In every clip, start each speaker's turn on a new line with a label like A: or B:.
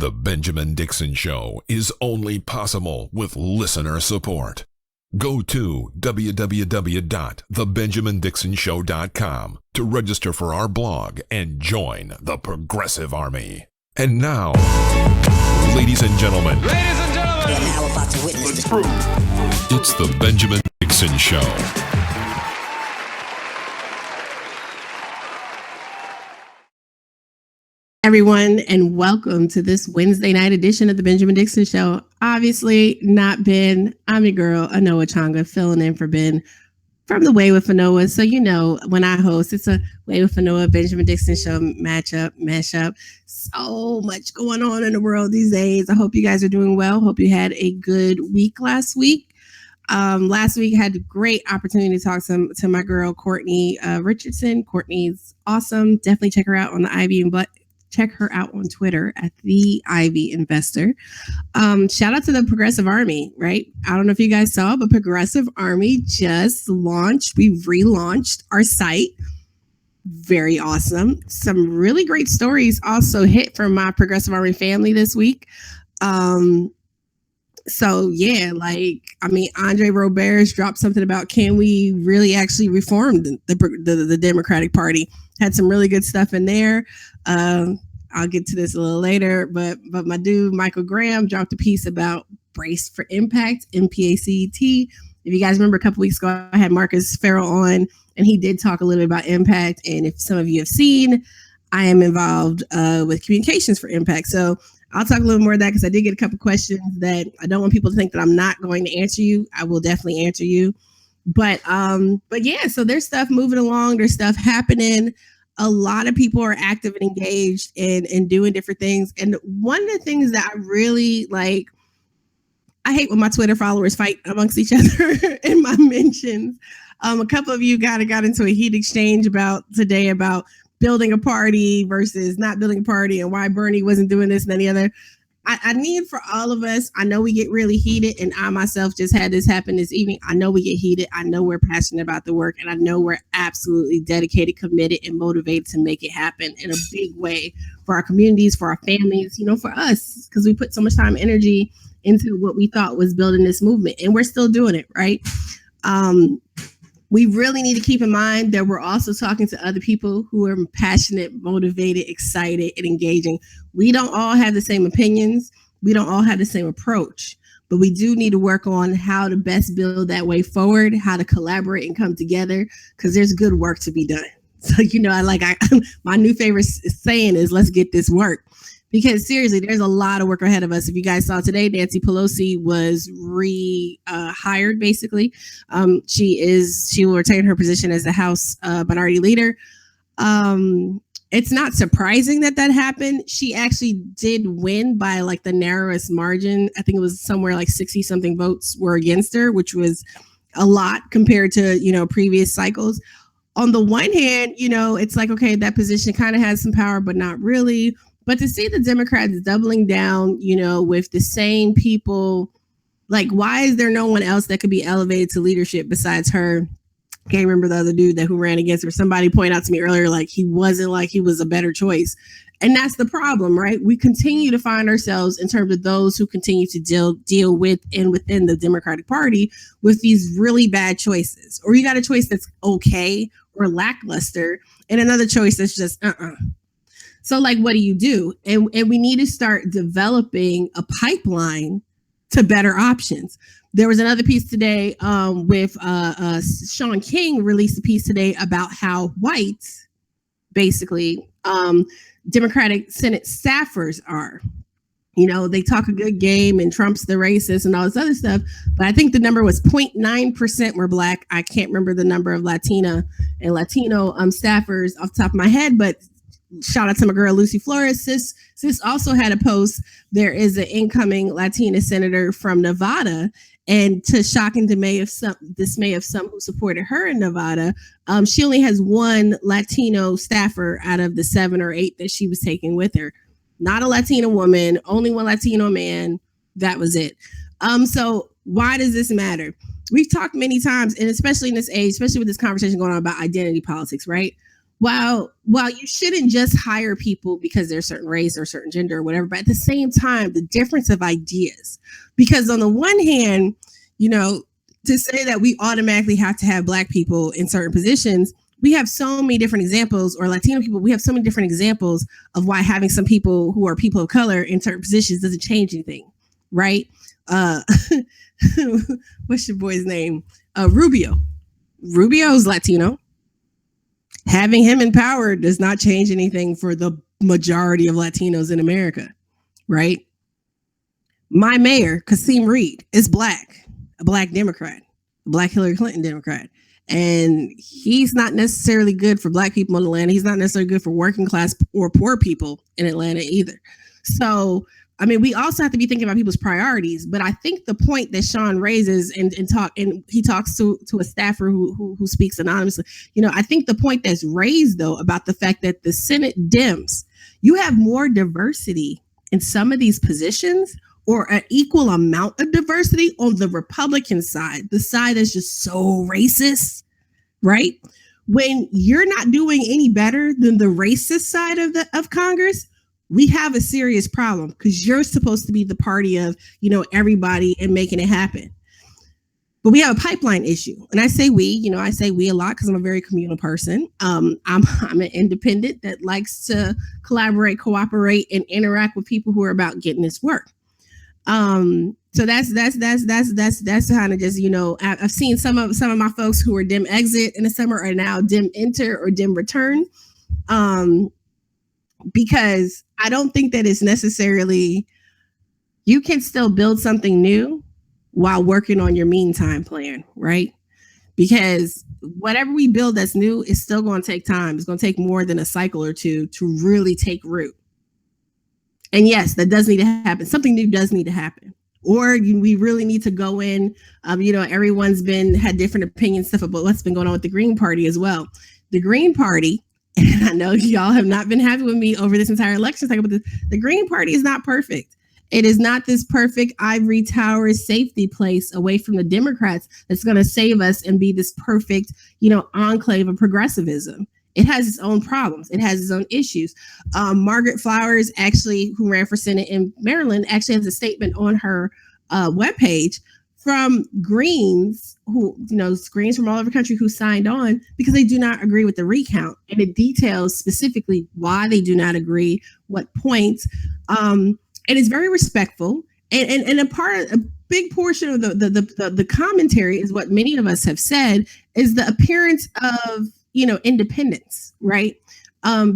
A: The Benjamin Dixon Show is only possible with listener support. Go to www.thebenjamindixonshow.com to register for our blog and join the Progressive Army. And now, ladies and gentlemen,
B: we are now about to witness the truth.
A: It's the Benjamin Dixon Show.
C: Everyone, and welcome to this Wednesday night edition of the Benjamin Dixon Show. Obviously, not Ben. I'm your girl, Anoa Changa, filling in for Ben from the Way with Anoa. So, you know, when I host, it's a Way with Anoa, Benjamin Dixon Show mashup. So much going on in the world these days. I hope you guys are doing well. Hope you had a good week last week. Last week, I had a great opportunity to talk to my girl, Courtney Richardson. Courtney's awesome. Definitely check her out on the Ivy and check her out on Twitter at the Ivy Investor. Shout out to the Progressive Army, right? I don't know if you guys saw, but Progressive Army just launched. We've relaunched our site. Very awesome. Some really great stories also hit from my Progressive Army family this week. So yeah, Andre Roberts dropped something about can we really actually reform the Democratic Party? Had some really good stuff in there. I'll get to this a little later, but my dude Michael Graham dropped a piece about Brace for Impact, MPACET. If you guys remember a couple weeks ago, I had Marcus Farrell on, and he did talk a little bit about Impact. And if some of you have seen, I am involved with Communications for Impact. So I'll talk a little more of that because I did get a couple questions that I don't want people to think that I'm not going to answer you. I will definitely answer you. But yeah, so there's stuff moving along. There's stuff happening. A lot of people are active and engaged and doing different things. And one of the things that I really like, I hate when my Twitter followers fight amongst each other in my mentions. A couple of you got into a heat exchange today about building a party versus not building a party and why Bernie wasn't doing this and any other. I need for all of us, I know we get really heated, and I myself just had this happen this evening. I know we get heated. I know we're passionate about the work, and I know we're absolutely dedicated, committed, and motivated to make it happen in a big way for our communities, for our families, for us, because we put so much time and energy into what we thought was building this movement, and we're still doing it, right? We really need to keep in mind that we're also talking to other people who are passionate, motivated, excited, and engaging. We don't all have the same opinions. We don't all have the same approach, but we do need to work on how to best build that way forward, how to collaborate and come together, because there's good work to be done. So, my new favorite saying is, let's get this work. Because seriously, there's a lot of work ahead of us. If you guys saw today, Nancy Pelosi was hired. Basically, she will retain her position as the House Minority Leader. It's not surprising that happened. She actually did win by the narrowest margin. I think it was somewhere 60 something votes were against her, which was a lot compared to previous cycles. On the one hand, it's okay, that position kind of has some power, but not really. But to see the Democrats doubling down, with the same people, why is there no one else that could be elevated to leadership besides her? Can't remember the other dude who ran against her. Somebody pointed out to me earlier, he wasn't he was a better choice. And that's the problem, right? We continue to find ourselves in terms of those who continue to deal with and within the Democratic Party with these really bad choices. Or you got a choice that's okay or lackluster and another choice that's just So what do you do? And we need to start developing a pipeline to better options. There was another piece today with Sean King released a piece today about how whites, basically, Democratic Senate staffers are. They talk a good game and Trump's the racist and all this other stuff. But I think the number was 0.9% were Black. I can't remember the number of Latina and Latino staffers off the top of my head, but shout out to my girl, Lucy Flores. Sis also had a post. There is an incoming Latina senator from Nevada. And to shock and dismay of some who supported her in Nevada, she only has one Latino staffer out of the 7 or 8 that she was taking with her. Not a Latina woman, only one Latino man. That was it. So why does this matter? We've talked many times, and especially in this age, especially with this conversation going on about identity politics, right? while you shouldn't just hire people because they're a certain race or a certain gender or whatever, but at the same time, the difference of ideas. Because on the one hand, you know, to say that we automatically have to have Black people in certain positions, we have so many different examples, or Latino people, we have so many different examples of why having some people who are people of color in certain positions doesn't change anything, right? What's your boy's name? Rubio. Rubio's Latino. Having him in power does not change anything for the majority of Latinos in America, right? My mayor, Kasim Reed, is Black, a Black Democrat, a Black Hillary Clinton Democrat. And he's not necessarily good for Black people in Atlanta. He's not necessarily good for working class or poor people in Atlanta either. So, I mean, we also have to be thinking about people's priorities. But I think the point that Sean raises and he talks to a staffer who speaks anonymously, you know, I think the point that's raised, though, about the fact that the Senate Dems, you have more diversity in some of these positions, or an equal amount of diversity on the Republican side, the side that's just so racist, right? When you're not doing any better than the racist side of Congress, we have a serious problem, because you're supposed to be the party of, you know, everybody and making it happen. But we have a pipeline issue. And I say we, you know, I say we a lot because I'm a very communal person. I'm an independent that likes to collaborate, cooperate, and interact with people who are about getting this work. So that's kind of just, you know, I've seen some of my folks who are Dem exit in the summer are now Dem enter or Dem return. Because I don't think that it's necessarily, you can still build something new while working on your meantime plan, right? Because whatever we build that's new is still going to take time. It's going to take more than a cycle or two to really take root. And yes, that does need to happen. Something new does need to happen. Or we really need to go in. You know, everyone's had different opinions, stuff about what's been going on with the Green Party as well. The Green Party, and I know y'all have not been happy with me over this entire election cycle, but the Green Party is not perfect. It is not this perfect ivory tower safety place away from the Democrats that's going to save us and be this perfect, you know, enclave of progressivism. It has its own problems. It has its own issues. Margaret Flowers, actually, who ran for Senate in Maryland, actually has a statement on her webpage from Greens, who, you know, Greens from all over the country who signed on because they do not agree with the recount. And it details specifically why they do not agree, what points. And it's very respectful. And a big portion of the commentary is what many of us have said is the appearance of, you know, independence, right?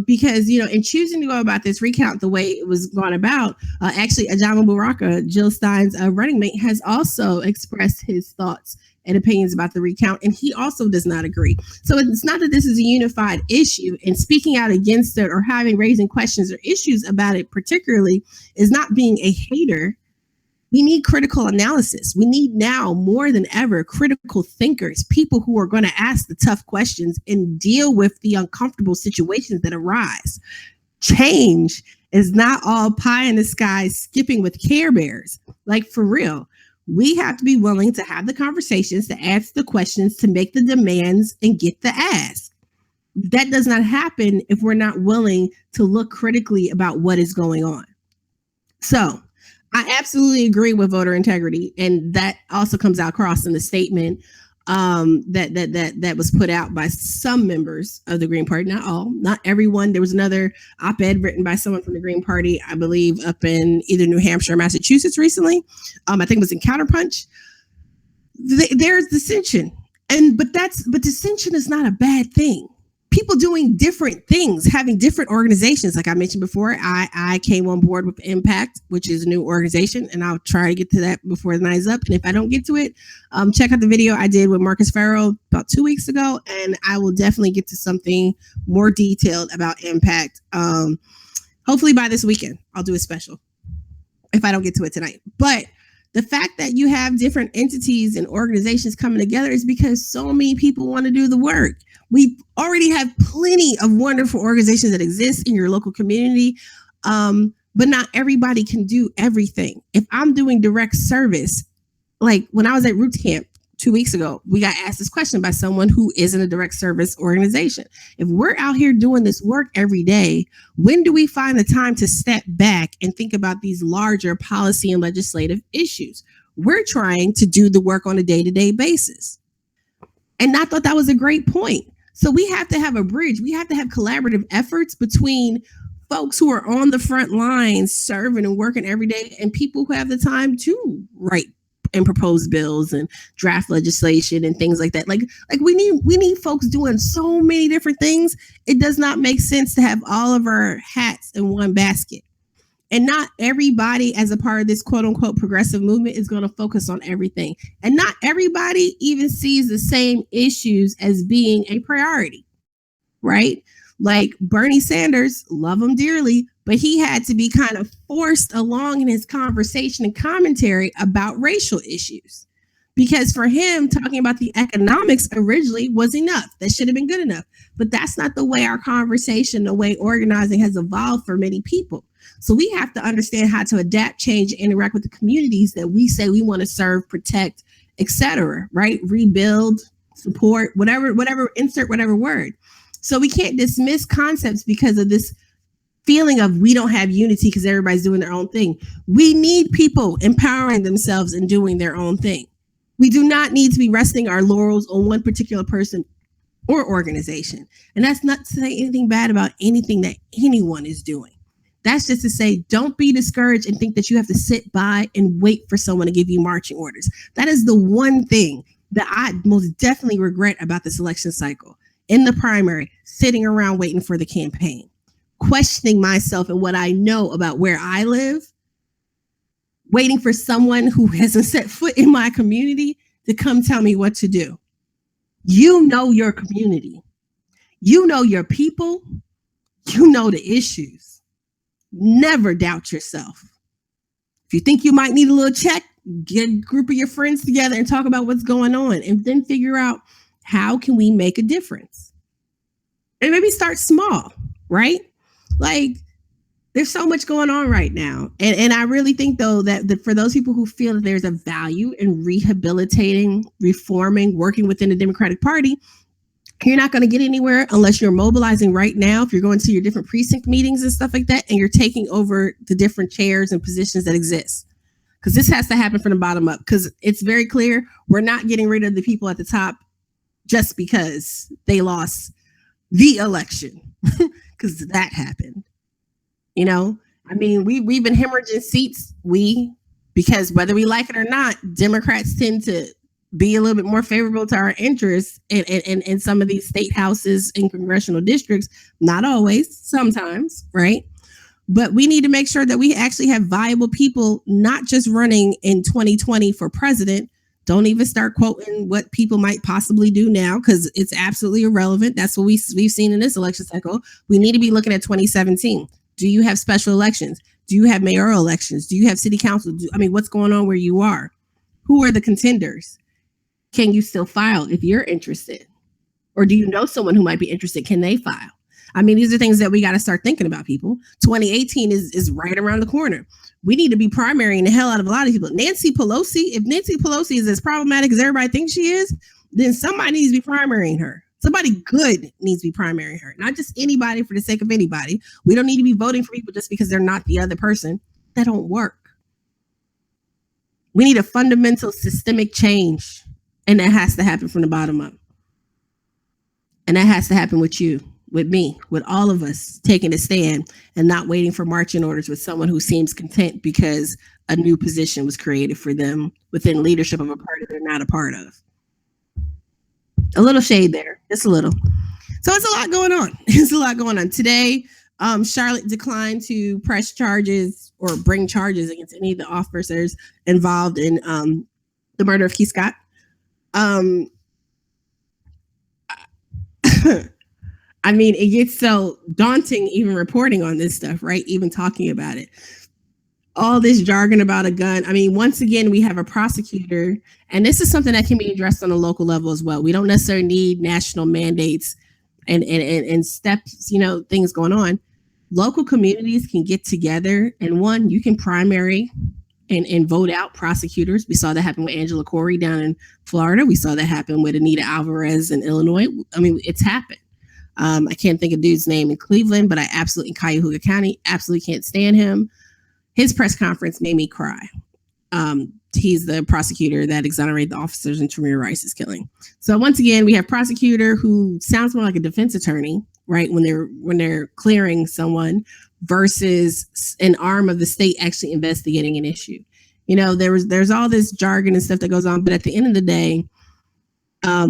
C: Because, you know, in choosing to go about this recount the way it was gone about, actually, Ajama Baraka, Jill Stein's running mate, has also expressed his thoughts and opinions about the recount, and he also does not agree. So it's not that this is a unified issue, and speaking out against it or raising questions or issues about it particularly is not being a hater. We need critical analysis. We need now more than ever critical thinkers, people who are going to ask the tough questions and deal with the uncomfortable situations that arise. Change is not all pie in the sky skipping with Care Bears. Like, for real, we have to be willing to have the conversations, to ask the questions, to make the demands and get the ask. That does not happen if we're not willing to look critically about what is going on. So I absolutely agree with voter integrity, and that also comes out across in the statement that was put out by some members of the Green Party. Not all, not everyone. There was another op-ed written by someone from the Green Party, I believe, up in either New Hampshire or Massachusetts recently. I think it was in Counterpunch. There's dissension, but dissension is not a bad thing. People doing different things, having different organizations. Like I mentioned before, I came on board with Impact, which is a new organization, and I'll try to get to that before the night is up. And if I don't get to it, check out the video I did with Marcus Farrell about 2 weeks ago, and I will definitely get to something more detailed about Impact. Hopefully by this weekend, I'll do a special if I don't get to it tonight. But the fact that you have different entities and organizations coming together is because so many people want to do the work. We already have plenty of wonderful organizations that exist in your local community, but not everybody can do everything. If I'm doing direct service, like when I was at Roots Camp, 2 weeks ago, we got asked this question by someone who is in a direct service organization. If we're out here doing this work every day, when do we find the time to step back and think about these larger policy and legislative issues? We're trying to do the work on a day-to-day basis. And I thought that was a great point. So we have to have a bridge. We have to have collaborative efforts between folks who are on the front lines serving and working every day and people who have the time to write and propose bills and draft legislation and things like that. Like we need folks doing so many different things. It does not make sense to have all of our hats in one basket. And not everybody as a part of this quote unquote progressive movement is going to focus on everything. And not everybody even sees the same issues as being a priority, right? Like Bernie Sanders, love him dearly, but he had to be kind of forced along in his conversation and commentary about racial issues. Because for him, talking about the economics originally was enough. That should have been good enough. But that's not the way our conversation, the way organizing has evolved for many people. So we have to understand how to adapt, change, and interact with the communities that we say we want to serve, protect, etc. Right? Rebuild, support, whatever, insert whatever word. So we can't dismiss concepts because of this feeling of we don't have unity because everybody's doing their own thing. We need people empowering themselves and doing their own thing. We do not need to be resting our laurels on one particular person or organization. And that's not to say anything bad about anything that anyone is doing. That's just to say, don't be discouraged and think that you have to sit by and wait for someone to give you marching orders. That is the one thing that I most definitely regret about this election cycle. In the primary, sitting around waiting for the campaign, questioning myself and what I know about where I live, waiting for someone who hasn't set foot in my community to come tell me what to do. You know your community. You know your people. You know the issues. Never doubt yourself. If you think you might need a little check, get a group of your friends together and talk about what's going on and then figure out how can we make a difference? And maybe start small, right? Like there's so much going on right now. And I really think though that for those people who feel that there's a value in rehabilitating, reforming, working within the Democratic Party, you're not going to get anywhere unless you're mobilizing right now. If you're going to your different precinct meetings and stuff like that, and you're taking over the different chairs and positions that exist. Because this has to happen from the bottom up. Because it's very clear we're not getting rid of the people at the top just because they lost the election, because that happened. You know, I mean, we've been hemorrhaging seats. Because whether we like it or not, Democrats tend to be a little bit more favorable to our interests in some of these state houses and congressional districts. Not always, sometimes, right? But we need to make sure that we actually have viable people, not just running in 2020 for president. Don't even start quoting what people might possibly do now because it's absolutely irrelevant. That's what we've seen in this election cycle. We need to be looking at 2017. Do you have special elections? Do you have mayoral elections? Do you have city council? What's going on where you are? Who are the contenders? Can you still file if you're interested? Or do you know someone who might be interested? Can they file? These are things that we got to start thinking about, people. 2018 is right around the corner. We need to be primarying the hell out of a lot of people. If Nancy Pelosi is as problematic as everybody thinks she is, then somebody needs to be primarying her. Somebody good needs to be primarying her, not just anybody for the sake of anybody. We don't need to be voting for people just because they're not the other person. That don't work. We need a fundamental systemic change, and that has to happen from the bottom up. And that has to happen with you, with me, with all of us taking a stand and not waiting for marching orders with someone who seems content because a new position was created for them within leadership of a party they're not a part of. A little shade there, just a little. So it's a lot going on. It's a lot going on. Today, Charlotte declined to press charges or bring charges against any of the officers involved in the murder of Keith Scott. It gets so daunting even reporting on this stuff, right? Even talking about it. All this jargon about a gun. Once again, we have a prosecutor, and this is something that can be addressed on a local level as well. We don't necessarily need national mandates and steps, things going on. Local communities can get together, and one, you can primary and vote out prosecutors. We saw that happen with Angela Corey down in Florida. We saw that happen with Anita Alvarez in Illinois. I mean, it's happened. I can't think of dude's name in Cleveland, but I absolutely, in Cuyahoga County, absolutely can't stand him. His press conference made me cry. He's the prosecutor that exonerated the officers in Tamir Rice's killing. So once again, we have prosecutor who sounds more like a defense attorney, right? When they're clearing someone versus an arm of the state actually investigating an issue. You know, there's all this jargon and stuff that goes on, but at the end of the day,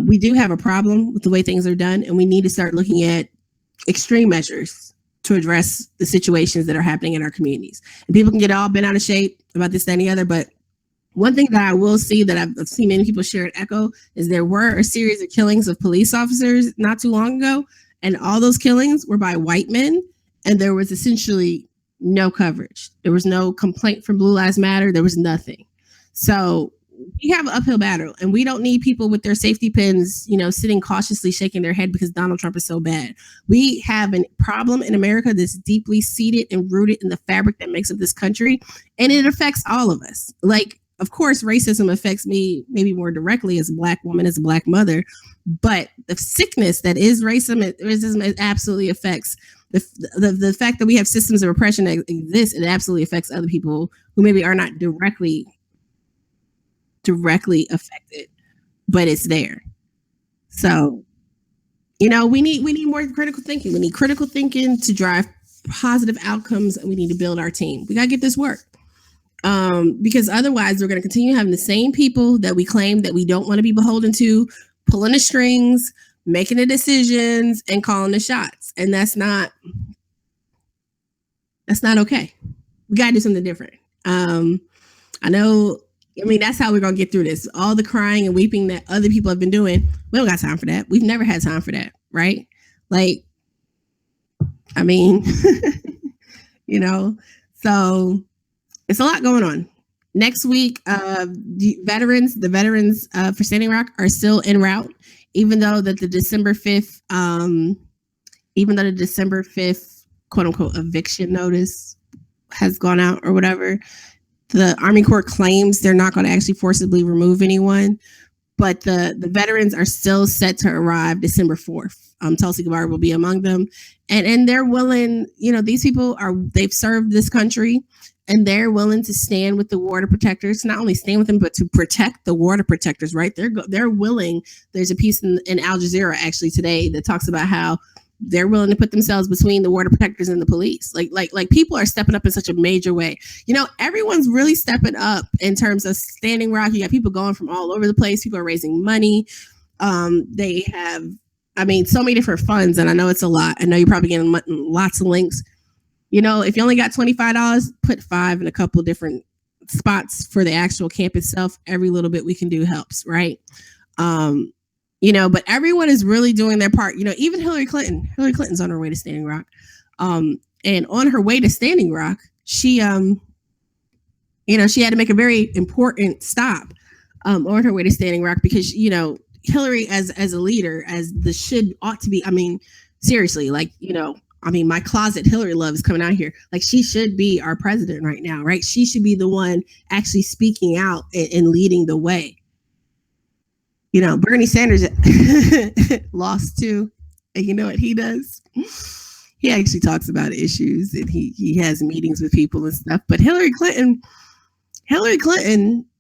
C: we do have a problem with the way things are done, and we need to start looking at extreme measures to address the situations that are happening in our communities. And people can get all bent out of shape about this, that, and the other, but one thing that I will see that I've seen many people share at Echo is there were a series of killings of police officers not too long ago, and all those killings were by white men, and there was essentially no coverage. There was no complaint from Blue Lives Matter. There was nothing. So we have an uphill battle, and we don't need people with their safety pins, you know, sitting cautiously shaking their head because Donald Trump is so bad. We have a problem in America that's deeply seated and rooted in the fabric that makes up this country, and it affects all of us. Like, of course, racism affects me maybe more directly as a Black woman, as a Black mother, but the sickness that is racism, it absolutely affects the fact that we have systems of oppression that exist. It absolutely affects other people who maybe are not directly affected, but it's there. So, you know, we need more critical thinking. We need critical thinking to drive positive outcomes, and we need to build our team. We got to get this work. Because otherwise we're going to continue having the same people that we claim that we don't want to be beholden to, pulling the strings, making the decisions, and calling the shots. And that's not okay. We got to do something different. I mean, that's how we're going to get through this. All the crying and weeping that other people have been doing, we don't got time for that. We've never had time for that, right? Like, I mean, you know, so it's a lot going on. Next week, the veterans for Standing Rock are still en route, even though that the December 5th, quote unquote eviction notice has gone out or whatever. The Army Corps claims they're not going to actually forcibly remove anyone, but the veterans are still set to arrive December 4th. Tulsi Gabbard will be among them, and they're willing. You know, these people they've served this country, and they're willing to stand with the water protectors. Not only stand with them, but to protect the water protectors. Right? They're willing. There's a piece in Al Jazeera actually today that talks about how they're willing to put themselves between the water protectors and the police. Like people are stepping up in such a major way. You know, everyone's really stepping up in terms of Standing Rock. You got people going from all over the place. People are raising money. They have, I mean, so many different funds, and I know it's a lot. I know you're probably getting lots of links. You know, if you only got $25, put $5 in a couple different spots for the actual camp itself. Every little bit we can do helps, right? You know, but everyone is really doing their part. You know, even Hillary Clinton's on her way to Standing Rock. And on her way to Standing Rock, she, you know, she had to make a very important stop on her way to Standing Rock because, you know, Hillary as a leader, ought to be, I mean, seriously, like, you know, I mean, my closet Hillary love is coming out here. Like, she should be our president right now, right? She should be the one actually speaking out and leading the way. You know, Bernie Sanders lost too. And you know what he does? He actually talks about issues and he has meetings with people and stuff. But Hillary Clinton,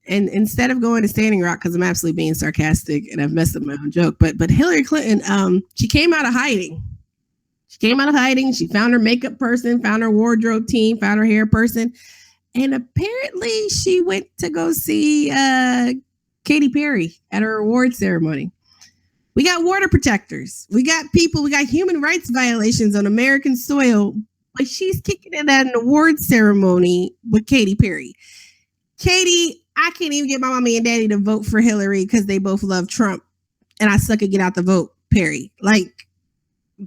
C: and instead of going to Standing Rock, because I'm absolutely being sarcastic and I've messed up my own joke, but Hillary Clinton, she came out of hiding. She found her makeup person, found her wardrobe team, found her hair person. And apparently she went to go see Katy Perry at her award ceremony. We got water protectors. We got human rights violations on American soil, but she's kicking it at an award ceremony with Katy Perry. Katy, I can't even get my mommy and daddy to vote for Hillary because they both love Trump, and I suck at get out the vote, Perry. Like,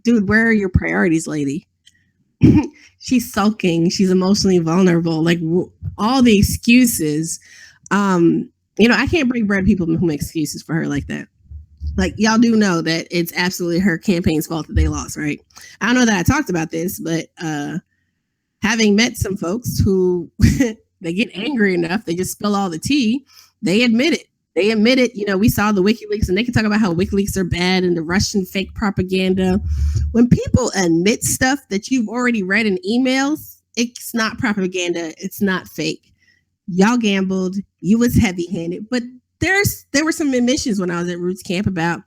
C: dude, where are your priorities, lady? She's sulking. She's emotionally vulnerable. Like, all the excuses. You know, I can't break bread with people who make excuses for her like that. Like, y'all do know that it's absolutely her campaign's fault that they lost, right? I don't know that I talked about this, but having met some folks who They get angry enough, they just spill all the tea. They admit it. We saw the WikiLeaks, and they can talk about how WikiLeaks are bad and the Russian fake propaganda. When people admit stuff that you've already read in emails, it's not propaganda. It's not fake. Y'all gambled. You was heavy-handed. But there were some admissions when I was at Roots Camp about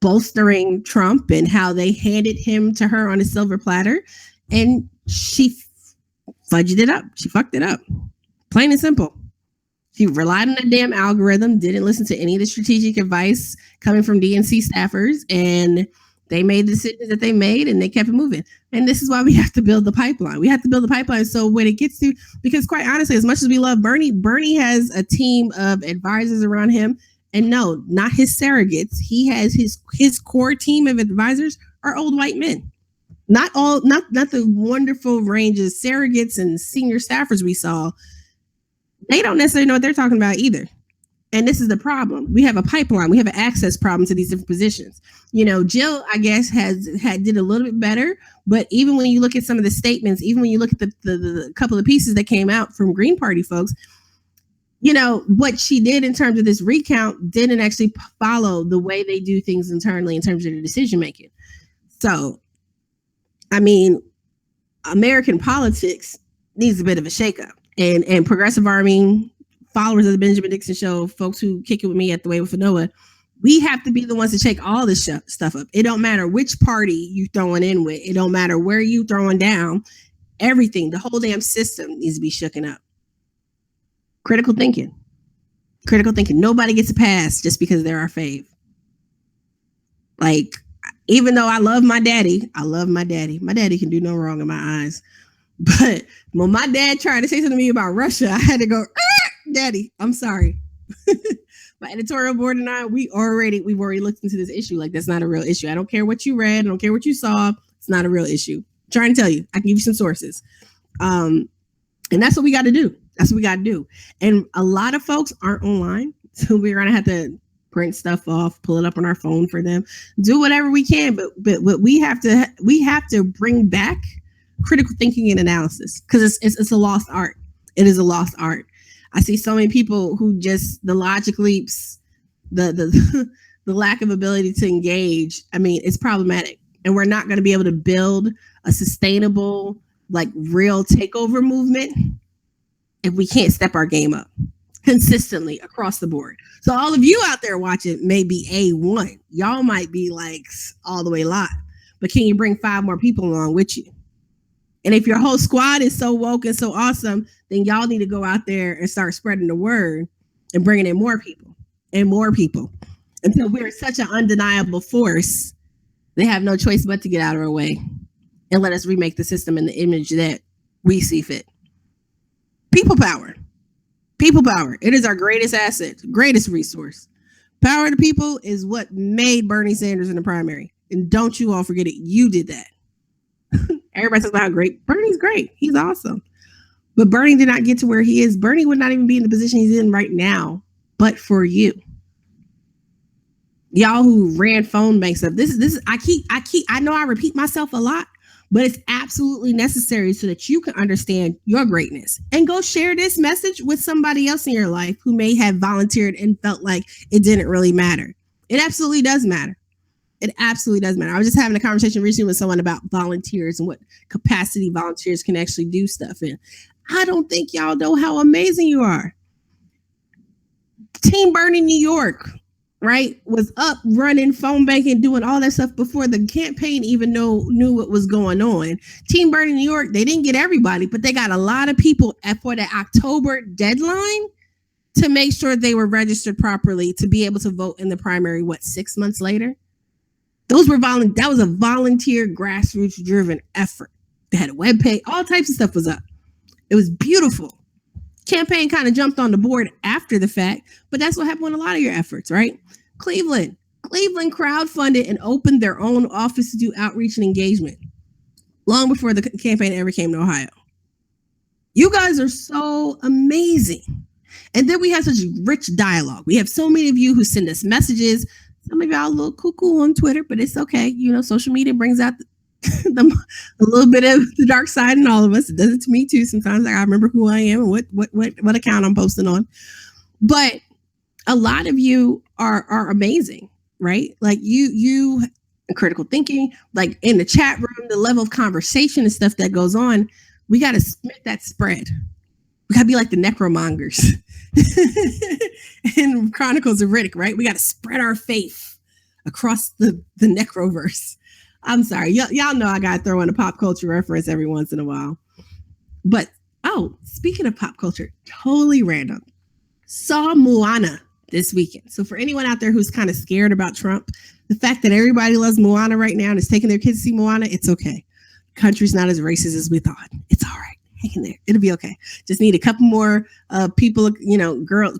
C: bolstering Trump and how they handed him to her on a silver platter. And she fudged it up. She fucked it up. Plain and simple. She relied on that damn algorithm, didn't listen to any of the strategic advice coming from DNC staffers, and they made the decisions that they made, and they kept it moving. And this is why we have to build the pipeline. We have to build the pipeline so when it gets to, because quite honestly, as much as we love Bernie has a team of advisors around him, and no, not his surrogates. He has his core team of advisors are old white men. Not the wonderful range of surrogates and senior staffers we saw. They don't necessarily know what they're talking about either. And this is the problem. We have a pipeline. We have an access problem to these different positions. Jill, I guess, did a little bit better. But even when you look at some of the statements, even when you look at the couple of pieces that came out from Green Party folks, what she did in terms of this recount didn't actually follow the way they do things internally in terms of the decision making. So, American politics needs a bit of a shakeup. And Progressive Army, followers of the Benjamin Dixon Show, folks who kick it with me at the Way with Anoa, we have to be the ones to shake all this stuff up. It don't matter which party you throwing in with. It don't matter where you throwing down. Everything, the whole damn system needs to be shooken up. Critical thinking. Nobody gets a pass just because they're our fave. Like, even though I love my daddy. My daddy can do no wrong in my eyes. But when my dad tried to say something to me about Russia, I had to go, Daddy, I'm sorry. My editorial board and I, we've already looked into this issue. Like, that's not a real issue. I don't care what you read. I don't care what you saw. It's not a real issue. I'm trying to tell you. I can give you some sources. And that's what we got to do. And a lot of folks aren't online. So we're going to have to print stuff off, pull it up on our phone for them, do whatever we can. But we have to bring back critical thinking and analysis, because it's a lost art. It is a lost art. I see so many people who just, the logic leaps, the lack of ability to engage. It's problematic, and we're not going to be able to build a sustainable, like, real takeover movement if we can't step our game up consistently across the board. So all of you out there watching may be A1. Y'all might be like all the way live, but can you bring 5 more people along with you? And if your whole squad is so woke and so awesome, then y'all need to go out there and start spreading the word and bringing in more people until we're such an undeniable force. They have no choice but to get out of our way and let us remake the system in the image that we see fit. People power. It is our greatest asset, greatest resource. Power of the people is what made Bernie Sanders in the primary. And don't you all forget it. You did that. Everybody talks about how great Bernie's great. He's awesome. But Bernie did not get to where he is. Bernie would not even be in the position he's in right now, but for you. Y'all who ran phone banks up. I know I repeat myself a lot, but it's absolutely necessary so that you can understand your greatness and go share this message with somebody else in your life who may have volunteered and felt like it didn't really matter. It absolutely does matter. I was just having a conversation recently with someone about volunteers and what capacity volunteers can actually do stuff in. I don't think y'all know how amazing you are. Team Bernie New York, right, was up running phone banking, doing all that stuff before the campaign even knew what was going on. Team Bernie New York, they didn't get everybody, but they got a lot of people for the October deadline to make sure they were registered properly to be able to vote in the primary, 6 months later? That was a volunteer, grassroots driven effort. They had a webpage, all types of stuff was up. It was beautiful. Campaign kind of jumped on the board after the fact, but that's what happened with a lot of your efforts, right? Cleveland crowdfunded and opened their own office to do outreach and engagement long before the campaign ever came to Ohio. You guys are so amazing. And then we have such rich dialogue. We have so many of you who send us messages. Some of y'all a little cuckoo on Twitter, but it's okay. Social media brings out a little bit of the dark side in all of us. It does it to me too. Sometimes I remember who I am and what account I'm posting on. But a lot of you are amazing, right? Like you critical thinking, like in the chat room, the level of conversation and stuff that goes on. We got to make that spread. We got to be like the necromongers in Chronicles of Riddick, right? We got to spread our faith across the necroverse. I'm sorry. Y'all know I got to throw in a pop culture reference every once in a while. But, speaking of pop culture, totally random. Saw Moana this weekend. So for anyone out there who's kind of scared about Trump, the fact that everybody loves Moana right now and is taking their kids to see Moana, it's okay. Country's not as racist as we thought. It's all right. Hang in there. It'll be okay. Just need a couple more people,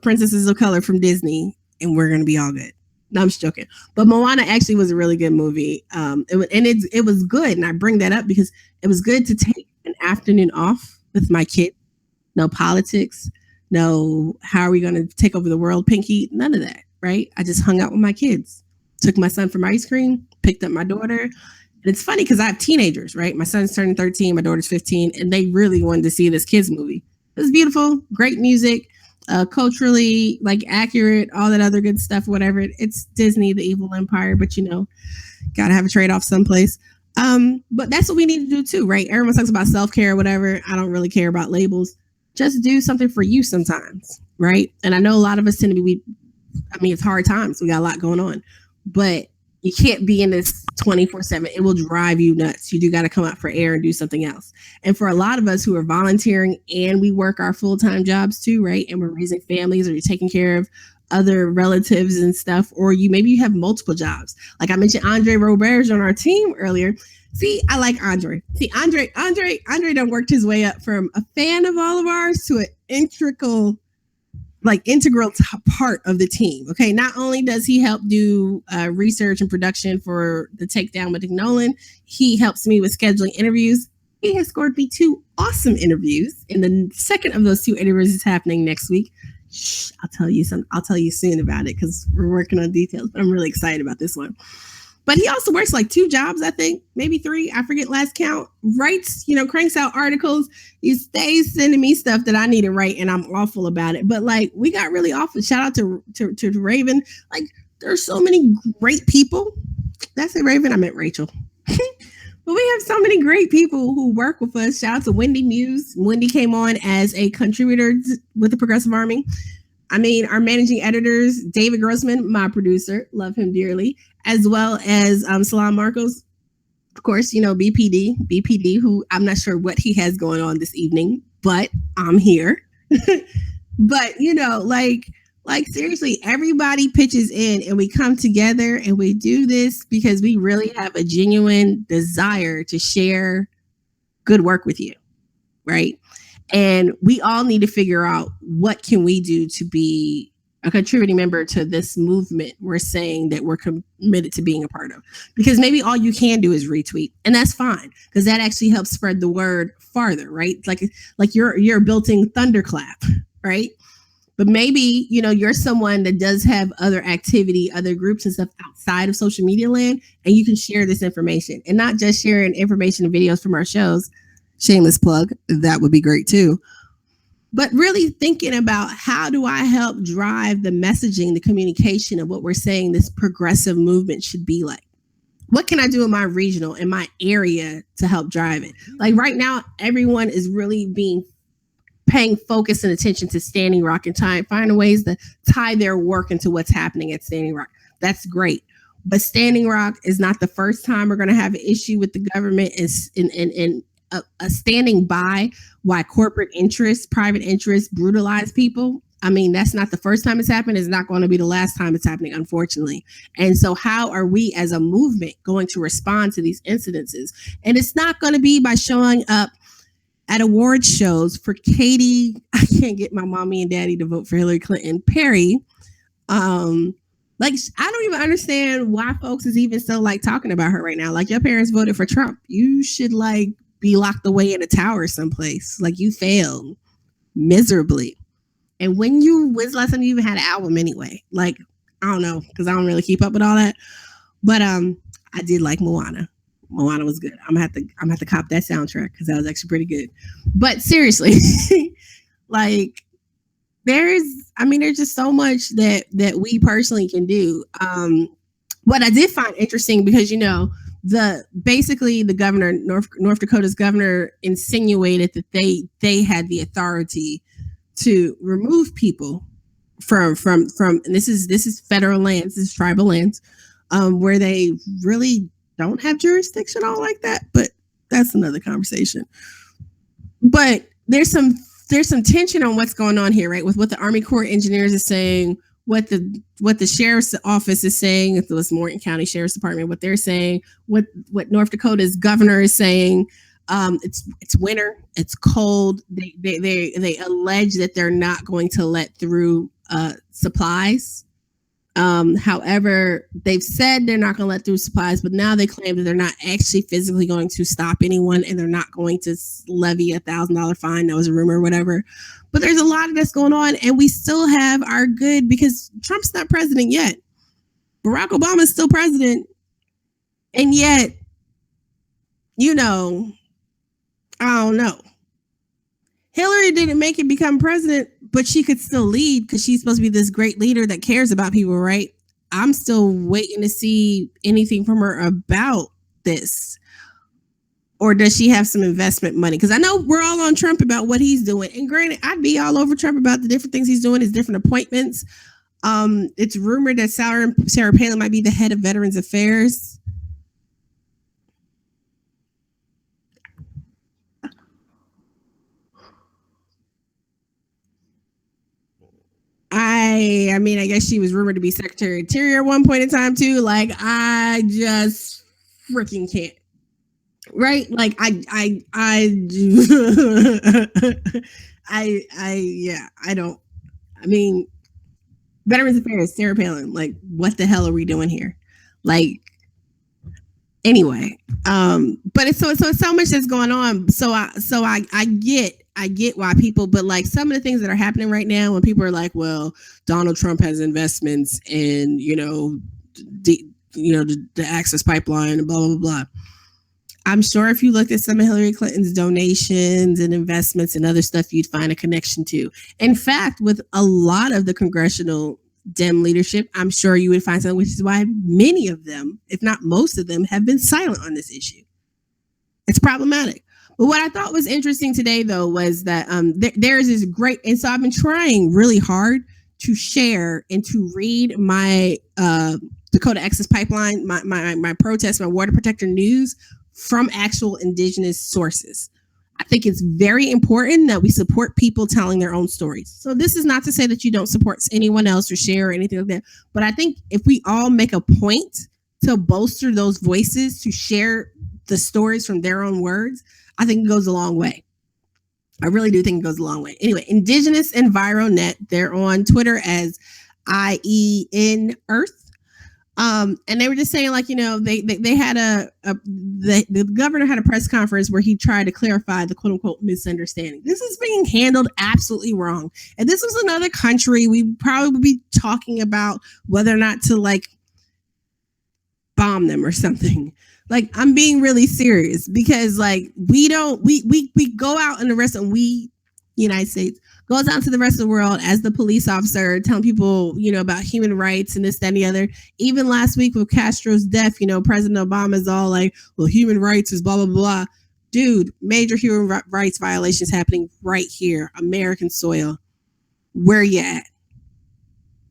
C: princesses of color from Disney, and we're going to be all good. No, I'm just joking. But Moana actually was a really good movie. It was good. And I bring that up because it was good to take an afternoon off with my kid. No politics. No, how are we going to take over the world, Pinky? None of that, right? I just hung out with my kids. Took my son for ice cream, picked up my daughter. And it's funny because I have teenagers, right? My son's turning 13, my daughter's 15, and they really wanted to see this kids movie. It was beautiful, great music, culturally like accurate, all that other good stuff, whatever. It's Disney, the evil empire, but gotta have a trade-off someplace. But that's what we need to do too, right? Everyone talks about self-care or whatever. I don't really care about labels. Just do something for you sometimes, right? And I know a lot of us tend to be, it's hard times. We got a lot going on, but you can't be in this 24/7. It will drive you nuts. You do got to come out for air and do something else. And for a lot of us who are volunteering and we work our full-time jobs too, right? And we're raising families or you're taking care of other relatives and stuff, or maybe you have multiple jobs. Like I mentioned, Andre Robert's on our team earlier. See, I like Andre. See, Andre done worked his way up from a fan of all of ours to an integral part of the team. Okay, not only does he help do research and production for the Takedown with Nowlin, he helps me with scheduling interviews. He has scored me 2 awesome interviews, and the second of those 2 interviews is happening next week. Shh, I'll tell you soon about it because we're working on details. But I'm really excited about this one. But he also works like 2 jobs, I think, maybe 3. I forget last count. Writes, cranks out articles. He stays sending me stuff that I need to write, and I'm awful about it. But like, we got really awful. Shout out to Raven. Like, there's so many great people. Did I say Raven? I meant Rachel. But we have so many great people who work with us. Shout out to Wendy Muse. Wendy came on as a contributor with the Progressive Army. Our managing editors, David Grossman, my producer, love him dearly, as well as Salam Marcos, of course, BPD, who I'm not sure what he has going on this evening, but I'm here. But, like seriously, everybody pitches in and we come together and we do this because we really have a genuine desire to share good work with you, right? And we all need to figure out what can we do to be a contributing member to this movement we're saying that we're committed to being a part of. Because maybe all you can do is retweet, and that's fine because that actually helps spread the word farther, right? Like you're built-in thunderclap, right? But maybe, you're someone that does have other activity, other groups and stuff outside of social media land, and you can share this information and not just sharing information and videos from our shows. Shameless plug. That would be great too. But really thinking about how do I help drive the messaging, the communication of what we're saying this progressive movement should be like? What can I do in my regional, in my area to help drive it? Like right now, everyone is really paying focus and attention to Standing Rock and finding ways to tie their work into what's happening at Standing Rock. That's great. But Standing Rock is not the first time we're going to have an issue with the government and standing by why corporate interests, private interests brutalize people. That's not the first time it's happened. It's not going to be the last time it's happening, unfortunately. And so how are we as a movement going to respond to these incidences? And it's not going to be by showing up at award shows for Katie. I can't get my mommy and daddy to vote for Hillary Clinton. Perry. I don't even understand why folks is even still talking about her right now. Like, your parents voted for Trump. You should be locked away in a tower someplace. Like, you failed miserably. And when's the last time you even had an album anyway? I don't know, because I don't really keep up with all that. But I did like Moana. Moana was good. I'm gonna have to cop that soundtrack because that was actually pretty good. But seriously, like there's just so much that we personally can do. What I did find interesting, because the governor, North Dakota's governor, insinuated that they had the authority to remove people from and this is federal lands, this is tribal lands, where they really don't have jurisdiction all like that, but that's another conversation. But there's some tension on what's going on here, right? With what the Army Corps of Engineers is saying, what the sheriff's office is saying, if it was Morton County Sheriff's Department, what they're saying, what North Dakota's governor is saying. It's winter, it's cold. They allege that they're not going to let through supplies. However, they've said they're not going to let through supplies, but now they claim that they're not actually physically going to stop anyone, and they're not going to levy $1,000 fine. That was a rumor or whatever. But there's a lot of this going on, and we still have our good, because Trump's not president yet. Barack Obama is still president, and yet, I don't know. Hillary didn't make it become president, but she could still lead because she's supposed to be this great leader that cares about people, right? I'm still waiting to see anything from her about this. Or does she have some investment money? Because I know we're all on Trump about what he's doing. And granted, I'd be all over Trump about the different things he's doing, his different appointments. It's rumored that Sarah Palin might be the head of Veterans Affairs. I guess she was rumored to be Secretary of Interior at one point in time too. Like, I just freaking can't. Right? Like, I don't. Veterans Affairs, Sarah Palin. Like, what the hell are we doing here? Like, anyway, but it's so much that's going on. So I get why people, but like some of the things that are happening right now, when people are like, well, Donald Trump has investments in, the Access Pipeline and blah, blah, blah. I'm sure if you looked at some of Hillary Clinton's donations and investments and other stuff, you'd find a connection to. In fact, with a lot of the congressional Dem leadership, I'm sure you would find something, which is why many of them, if not most of them, have been silent on this issue. It's problematic. But what I thought was interesting today, though, was that there's this great, and so I've been trying really hard to share and to read my Dakota Access Pipeline, my protest, my water protector news from actual indigenous sources. I think it's very important that we support people telling their own stories. So this is not to say that you don't support anyone else or share or anything like that. But I think if we all make a point to bolster those voices, to share the stories from their own words, I think it goes a long way. I really do think it goes a long way. Anyway, Indigenous EnviroNet, they're on Twitter as IEN Earth. And they were just saying, like, they had the governor had a press conference where he tried to clarify the quote unquote misunderstanding. This is being handled absolutely wrong. And this was another country, we probably would be talking about whether or not to like bomb them or something. Like, I'm being really serious, because like we go out in the rest of United States goes out to the rest of the world as the police officer telling people, about human rights and this, that, and the other. Even last week with Castro's death, President Obama is all like, well, human rights is blah, blah, blah. Dude, major human rights violations happening right here, American soil. Where you at?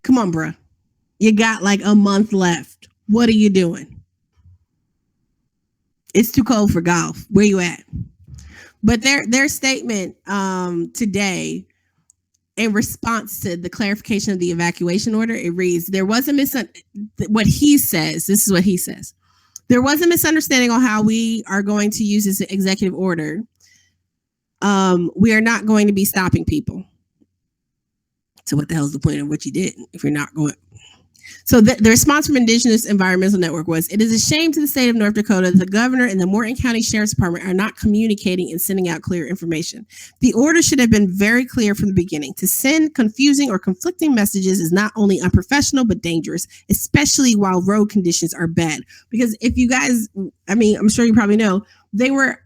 C: Come on, bruh. You got like a month left. What are you doing? It's too cold for golf. Where you at? But their statement today, in response to the clarification of the evacuation order, it reads, there was what he says. This is what he says. There was a misunderstanding on how we are going to use this executive order. We are not going to be stopping people. So what the hell is the point of what you did if you're not going? So the response from Indigenous Environmental Network was, it is a shame to the state of North Dakota that the governor and the Morton County Sheriff's Department are not communicating and sending out clear information. The order should have been very clear from the beginning. To send confusing or conflicting messages is not only unprofessional, but dangerous, especially while road conditions are bad. Because if you guys, I mean, I'm sure you probably know, they were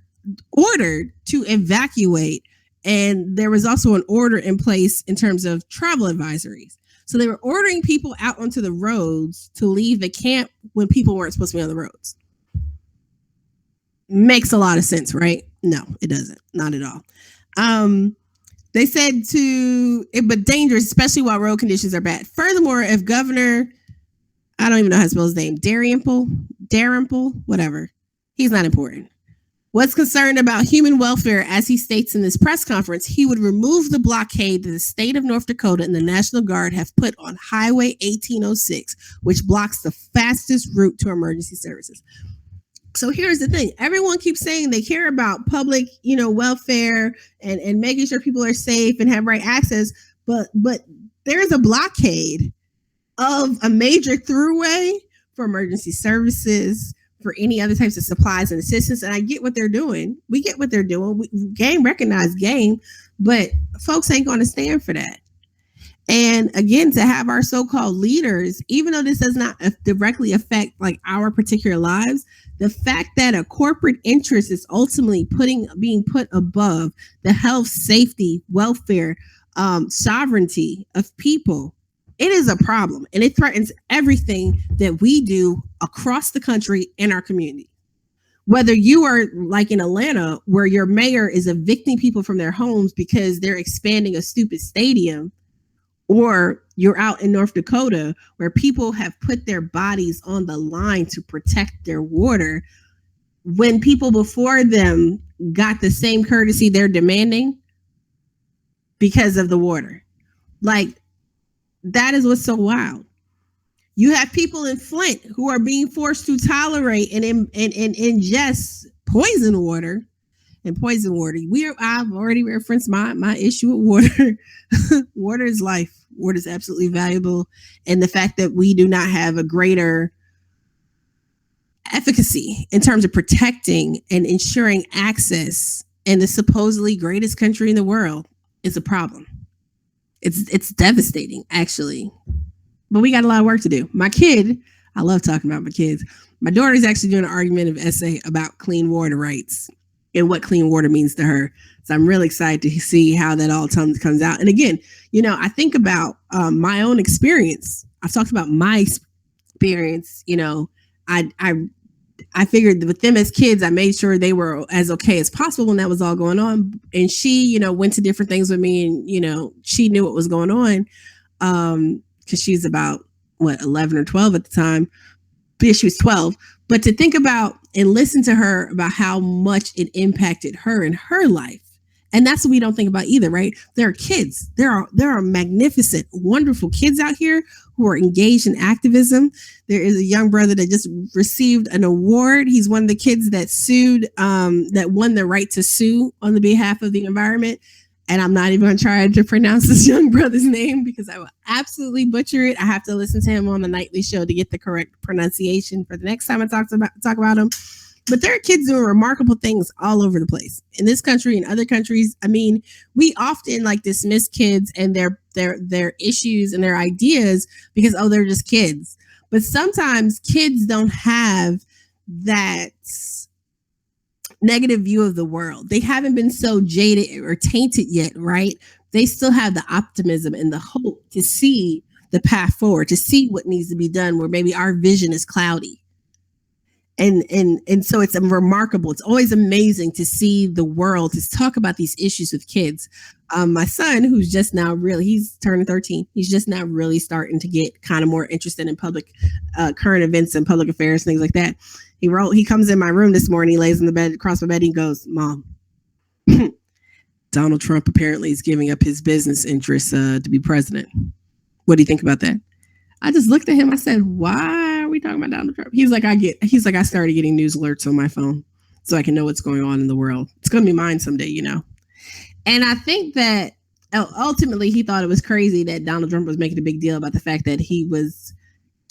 C: ordered to evacuate, and there was also an order in place in terms of travel advisories. So they were ordering people out onto the roads to leave the camp when people weren't supposed to be on the roads. Makes a lot of sense, right? No, it doesn't. Not at all. They said but dangerous, especially while road conditions are bad. Furthermore, if Governor, I don't even know how to spell his name, Dalrymple, whatever, he's not important, was concerned about human welfare, as he states in this press conference, he would remove the blockade that the state of North Dakota and the National Guard have put on Highway 1806, which blocks the fastest route to emergency services. So here's the thing. Everyone keeps saying they care about public, welfare and making sure people are safe and have right access. But there's a blockade of a major throughway for emergency services, for any other types of supplies and assistance. And I get what they're doing. We get what they're doing. Game recognized game, but folks ain't going to stand for that. And again, to have our so-called leaders, even though this does not directly affect like our particular lives, the fact that a corporate interest is ultimately being put above the health, safety, welfare, sovereignty of people, it is a problem, and it threatens everything that we do across the country in our community. Whether you are like in Atlanta, where your mayor is evicting people from their homes because they're expanding a stupid stadium, or you're out in North Dakota where people have put their bodies on the line to protect their water, when people before them got the same courtesy they're demanding because of the water. Like, that is what's so wild. You have people in Flint who are being forced to tolerate and ingest poison water. And poison water. I've already referenced my issue with water. Water is life. Water is absolutely valuable. And the fact that we do not have a greater efficacy in terms of protecting and ensuring access in the supposedly greatest country in the world is a problem. It's devastating, actually. But we got a lot of work to do. My kid, I love talking about my kids. My daughter's actually doing an argumentative essay about clean water rights and what clean water means to her. So I'm really excited to see how that all comes out. And again, I think about my own experience. I've talked about my experience. I figured with them as kids, I made sure they were as okay as possible when that was all going on. And she, went to different things with me, and, she knew what was going on because she's about, 11 or 12 at the time. But she was 12. But to think about and listen to her about how much it impacted her in her life. And that's what we don't think about either, right? There are kids. There are magnificent, wonderful kids out here who are engaged in activism. There is a young brother that just received an award. He's one of the kids that sued, that won the right to sue on the behalf of the environment. And I'm not even going to try to pronounce this young brother's name because I will absolutely butcher it. I have to listen to him on the nightly show to get the correct pronunciation for the next time I talk about him. But there are kids doing remarkable things all over the place in this country and other countries. I mean, we often dismiss kids and their issues and their ideas because, they're just kids. But sometimes kids don't have that negative view of the world. They haven't been so jaded or tainted yet, right? They still have the optimism and the hope to see the path forward, to see what needs to be done where maybe our vision is cloudy. And so it's remarkable. It's always amazing to see the world, to talk about these issues with kids. My son, who's just now he's turning 13. He's just now really starting to get kind of more interested in public current events and public affairs, things like that. He comes in my room this morning, he lays in the bed across my bed, and he goes, "Mom, Donald Trump apparently is giving up his business interests to be president. What do you think about that?" I just looked at him. I said, "Why are we talking about Donald Trump?" He's like, I started getting news alerts on my phone so I can know what's going on in the world. It's going to be mine someday, And I think that ultimately he thought it was crazy that Donald Trump was making a big deal about the fact that he was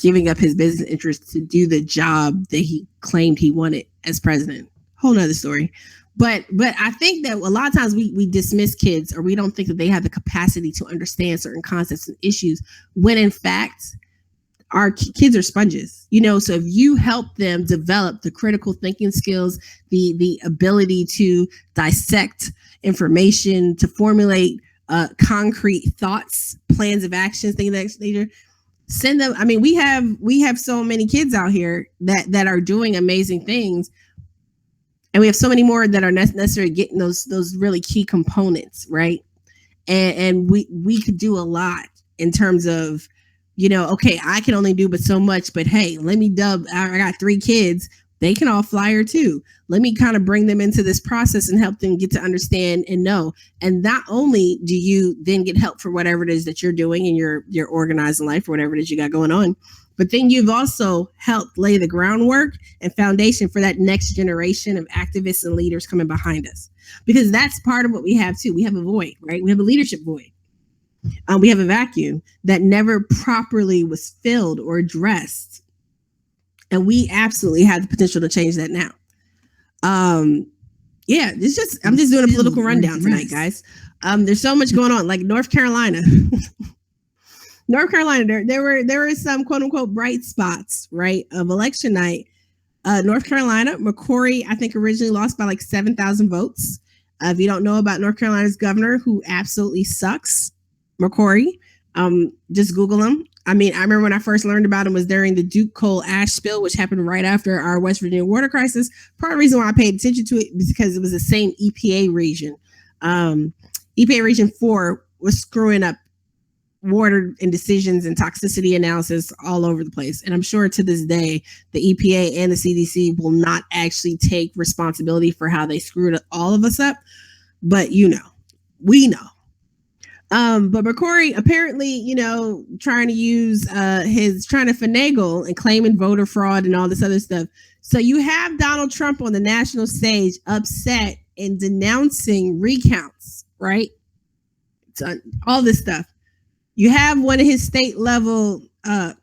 C: giving up his business interests to do the job that he claimed he wanted as president. Whole nother story. But I think that a lot of times we dismiss kids, or we don't think that they have the capacity to understand certain concepts and issues, when in fact our kids are sponges, so if you help them develop the critical thinking skills, the ability to dissect information, to formulate concrete thoughts, plans of actions, things of that nature, send them. I mean, we have so many kids out here that are doing amazing things, and we have so many more that are necessarily getting those really key components, right? And we could do a lot in terms of, okay, I can only do but so much, but hey, let me I got 3 kids. They can all flyer too. Let me kind of bring them into this process and help them get to understand and know. And not only do you then get help for whatever it is that you're doing in your organizing life, or whatever it is you got going on, but then you've also helped lay the groundwork and foundation for that next generation of activists and leaders coming behind us. Because that's part of what we have too. We have a void, right? We have a leadership void. We have a vacuum that never properly was filled or addressed. And we absolutely have the potential to change that now. I'm just doing a political rundown tonight, guys. There's so much going on, like North Carolina. There were some quote unquote bright spots, right, of election night. North Carolina, McCrory, I think originally lost by like 7,000 votes. If you don't know about North Carolina's governor, who absolutely sucks, McCrory, just Google him. I mean, I remember when I first learned about him was during the Duke coal ash spill, which happened right after our West Virginia water crisis. Part of the reason why I paid attention to it is because it was the same EPA region. EPA Region 4 was screwing up water and decisions and toxicity analysis all over the place. And I'm sure to this day, the EPA and the CDC will not actually take responsibility for how they screwed all of us up. But we know. But McCrory apparently, trying to finagle and claiming voter fraud and all this other stuff. So you have Donald Trump on the national stage upset and denouncing recounts, right? So all this stuff. You have one of his state level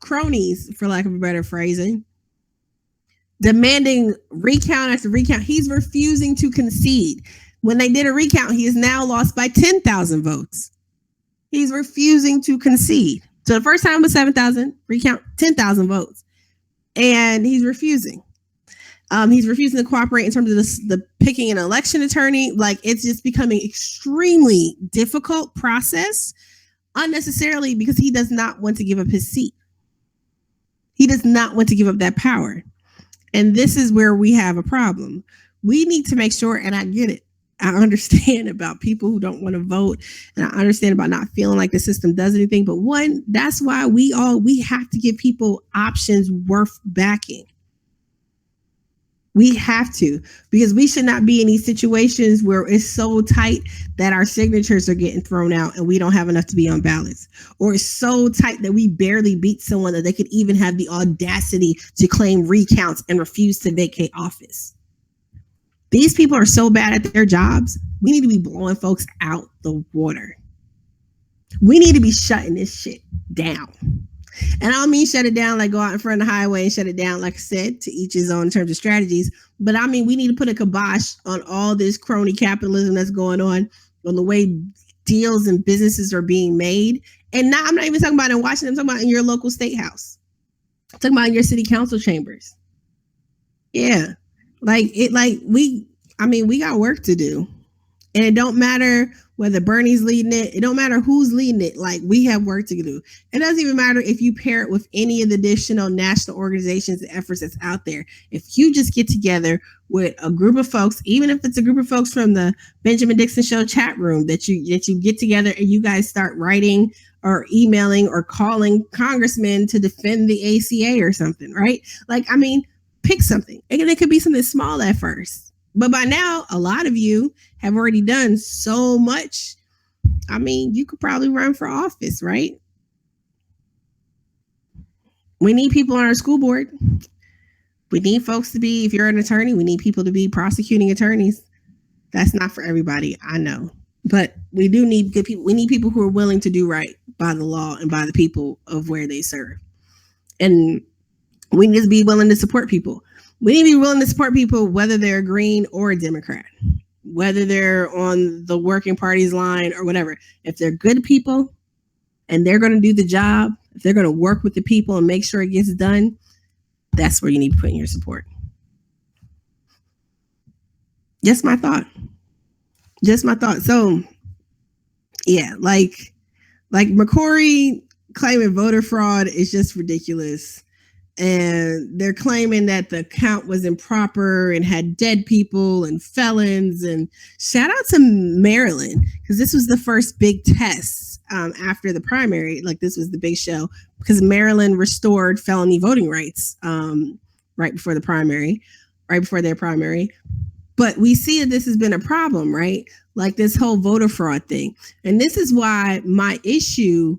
C: cronies, for lack of a better phrasing, demanding recount after recount. He's refusing to concede. When they did a recount, he is now lost by 10,000 votes. He's refusing to concede. So the first time was 7,000, recount 10,000 votes. And he's refusing. He's refusing to cooperate in terms of the picking an election attorney. Like, it's just becoming extremely difficult process, unnecessarily, because he does not want to give up his seat. He does not want to give up that power. And this is where we have a problem. We need to make sure, and I get it, I understand about people who don't want to vote, and I understand about not feeling like the system does anything. But one, that's why we have to give people options worth backing. We have to, because we should not be in these situations where it's so tight that our signatures are getting thrown out and we don't have enough to be on ballots, or it's so tight that we barely beat someone that they could even have the audacity to claim recounts and refuse to vacate office. These people are so bad at their jobs. We need to be blowing folks out the water. We need to be shutting this shit down. And I don't mean shut it down like go out in front of the highway and shut it down, like I said, to each his own in terms of strategies. But I mean, we need to put a kibosh on all this crony capitalism that's going on the way deals and businesses are being made. And now I'm not even talking about in Washington. I'm talking about in your local state house. I'm talking about in your city council chambers. Yeah. We got work to do. And it don't matter whether Bernie's leading it. It don't matter who's leading it. Like, we have work to do. It doesn't even matter if you pair it with any of the additional national organizations and efforts that's out there. If you just get together with a group of folks, even if it's a group of folks from the Benjamin Dixon Show chat room, that you get together and you guys start writing or emailing or calling congressmen to defend the ACA or something, right? Like, I mean, pick something. And it could be something small at first. But by now, a lot of you have already done so much. I mean, you could probably run for office, right? We need people on our school board. We need folks to be, if you're an attorney, we need people to be prosecuting attorneys. That's not for everybody, I know. But we do need good people. We need people who are willing to do right by the law and by the people of where they serve. And we need to be willing to support people. We need to be willing to support people, whether they're green or a Democrat, whether they're on the working party's line or whatever. If they're good people and they're going to do the job, if they're going to work with the people and make sure it gets done, that's where you need to put in your support. Just my thought. So, yeah, like McCrory claiming voter fraud is just ridiculous. And they're claiming that the count was improper and had dead people and felons. And shout out to Maryland, because this was the first big test after the primary. Like, this was the big show because Maryland restored felony voting rights right before their primary. But we see that this has been a problem, right? Like this whole voter fraud thing. And this is why my issue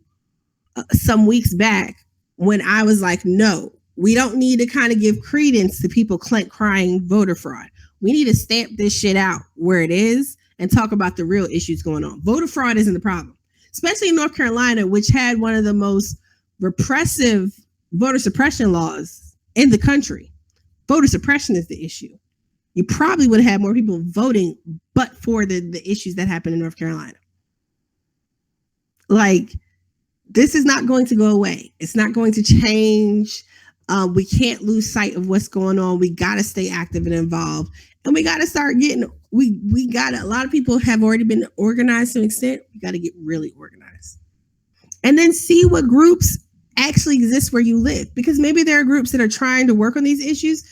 C: some weeks back when I was like, no, we don't need to kind of give credence to people crying voter fraud. We need to stamp this shit out where it is and talk about the real issues going on. Voter fraud isn't the problem, especially in North Carolina, which had one of the most repressive voter suppression laws in the country. Voter suppression is the issue. You probably would have had more people voting, but for the issues that happened in North Carolina. Like, this is not going to go away. It's not going to change. We can't lose sight of what's going on. We got to stay active and involved. And we got to start getting, a lot of people have already been organized to an extent. We got to get really organized. And then see what groups actually exist where you live. Because maybe there are groups that are trying to work on these issues.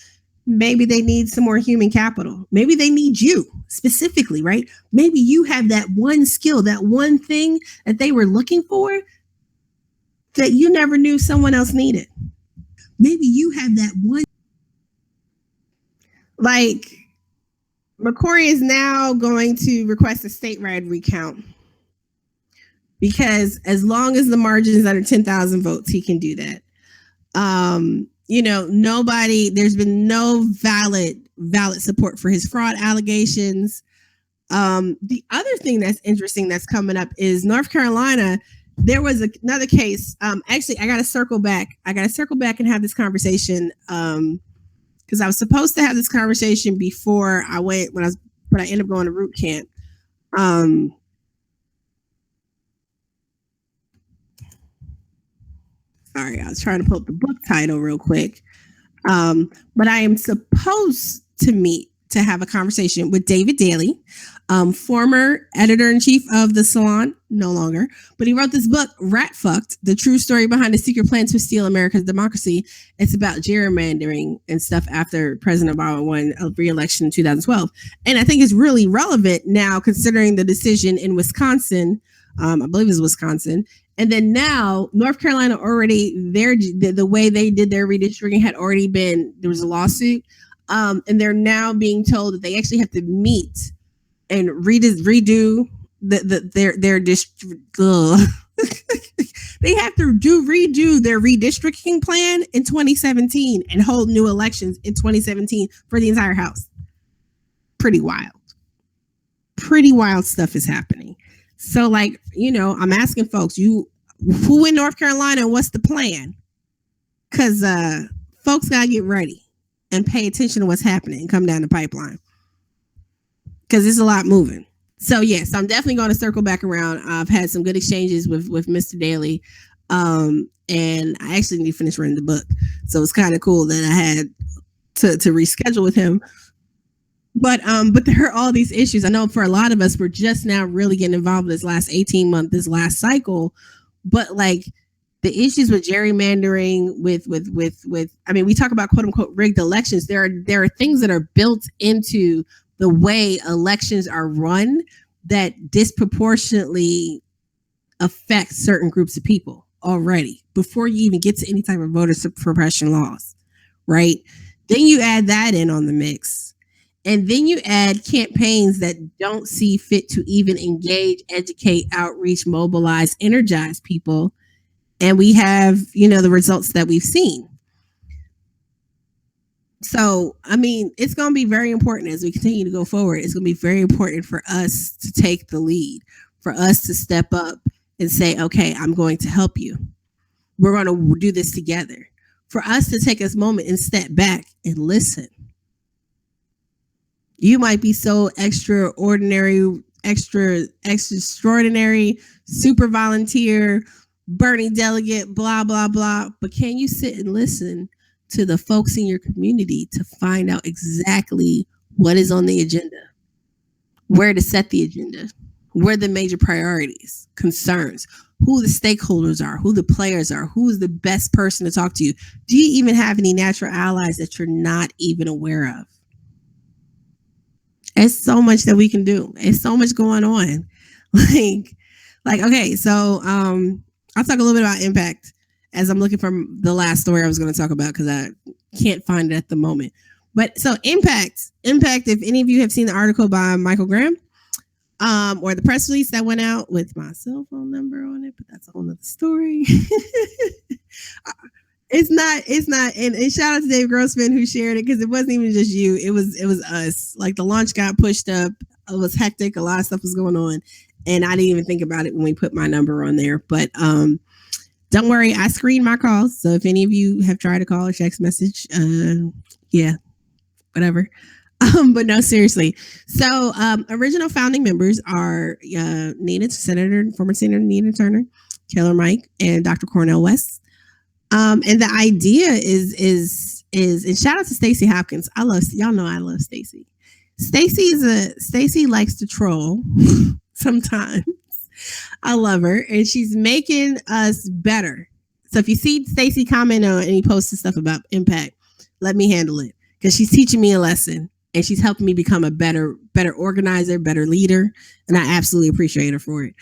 C: Maybe they need some more human capital. Maybe they need you specifically, right? Maybe you have that one skill, that one thing that they were looking for that you never knew someone else needed. Maybe you have that one. Like, McCrory is now going to request a statewide recount because as long as the margin is under 10,000 votes, he can do that. There's been no valid support for his fraud allegations. The other thing that's interesting that's coming up is North Carolina. There was another case. Actually, I got to circle back. and have this conversation because I was supposed to have this conversation before I went but I ended up going to root camp. Sorry, I was trying to pull up the book title real quick. But I am supposed to have a conversation with David Daley, former editor-in-chief of The Salon, no longer, but he wrote this book, Rat Fucked, the true story behind the secret plan to steal America's democracy. It's about gerrymandering and stuff after President Obama won a re-election in 2012. And I think it's really relevant now considering the decision in Wisconsin, I believe it's Wisconsin. And then now North Carolina already, the way they did their redistricting had already been, there was a lawsuit. And they're now being told that they actually have to meet and redo their district. They have to redo their redistricting plan in 2017 and hold new elections in 2017 for the entire House. Pretty wild stuff is happening. So, I'm asking folks, who in North Carolina, what's the plan? Because folks got to get ready and pay attention to what's happening and come down the pipeline. Because there's a lot moving. So, yes, I'm definitely going to circle back around. I've had some good exchanges with Mr. Daley. And I actually need to finish reading the book. So it's kind of cool that I had to reschedule with him. But there are all these issues. I know for a lot of us, we're just now really getting involved in this last 18 months, this last cycle. But the issues with gerrymandering, we talk about quote unquote rigged elections. There are things that are built into the way elections are run that disproportionately affect certain groups of people already before you even get to any type of voter suppression laws, right? Then you add that in on the mix. And then you add campaigns that don't see fit to even engage, educate, outreach, mobilize, energize people. And we have, the results that we've seen. So, it's going to be very important as we continue to go forward. It's going to be very important for us to take the lead, for us to step up and say, okay, I'm going to help you. We're going to do this together. for us to take a moment and step back and listen. You might be so extraordinary, extraordinary, super volunteer, Bernie delegate, blah, blah, blah. But can you sit and listen to the folks in your community to find out exactly what is on the agenda, where to set the agenda, where the major priorities, concerns, who the stakeholders are, who the players are, who is the best person to talk to you? Do you even have any natural allies that you're not even aware of? It's so much that we can do. It's so much going on. Like, okay, so I'll talk a little bit about impact as I'm looking for the last story I was going to talk about because I can't find it at the moment. But so impact, if any of you have seen the article by Michael Graham, or the press release that went out with my cell phone number on it, but that's a whole nother story. It's not. And shout out to Dave Grossman who shared it because it wasn't even just you. It was us. Like the launch got pushed up. It was hectic. A lot of stuff was going on. And I didn't even think about it when we put my number on there. But don't worry, I screen my calls. So if any of you have tried to call or text message, yeah, whatever. But no, seriously. So original founding members are former Senator Nina Turner, Killer Mike, and Dr. Cornel West. And the idea is and shout out to Stacey Hopkins. Y'all know I love Stacey. Stacey likes to troll sometimes. I love her, and she's making us better. So if you see Stacey comment on any posts and stuff about impact, let me handle it because she's teaching me a lesson. And she's helping me become a better organizer, better leader, and I absolutely appreciate her for it.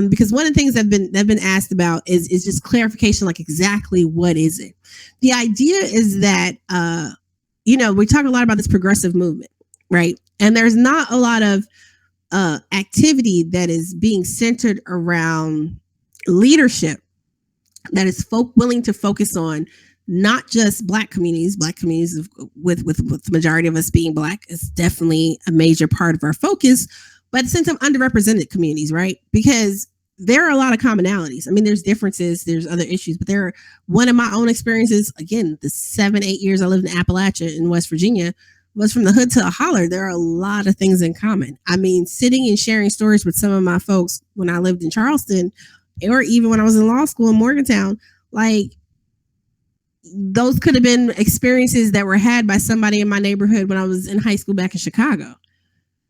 C: Because one of the things that have been asked about is just clarification, like exactly what is it? The idea is that we talk a lot about this progressive movement, right? And there's not a lot of activity that is being centered around leadership that is willing to focus on not just Black communities with the majority of us being Black is definitely a major part of our focus, but at the same time, underrepresented communities, right? Because there are a lot of commonalities. I mean, there's differences, there's other issues, but one of my own experiences, again, the 7-8 years I lived in Appalachia in West Virginia was from the hood to a holler. There are a lot of things in common. I mean, sitting and sharing stories with some of my folks when I lived in Charleston, or even when I was in law school in Morgantown, like, those could have been experiences that were had by somebody in my neighborhood when I was in high school back in Chicago.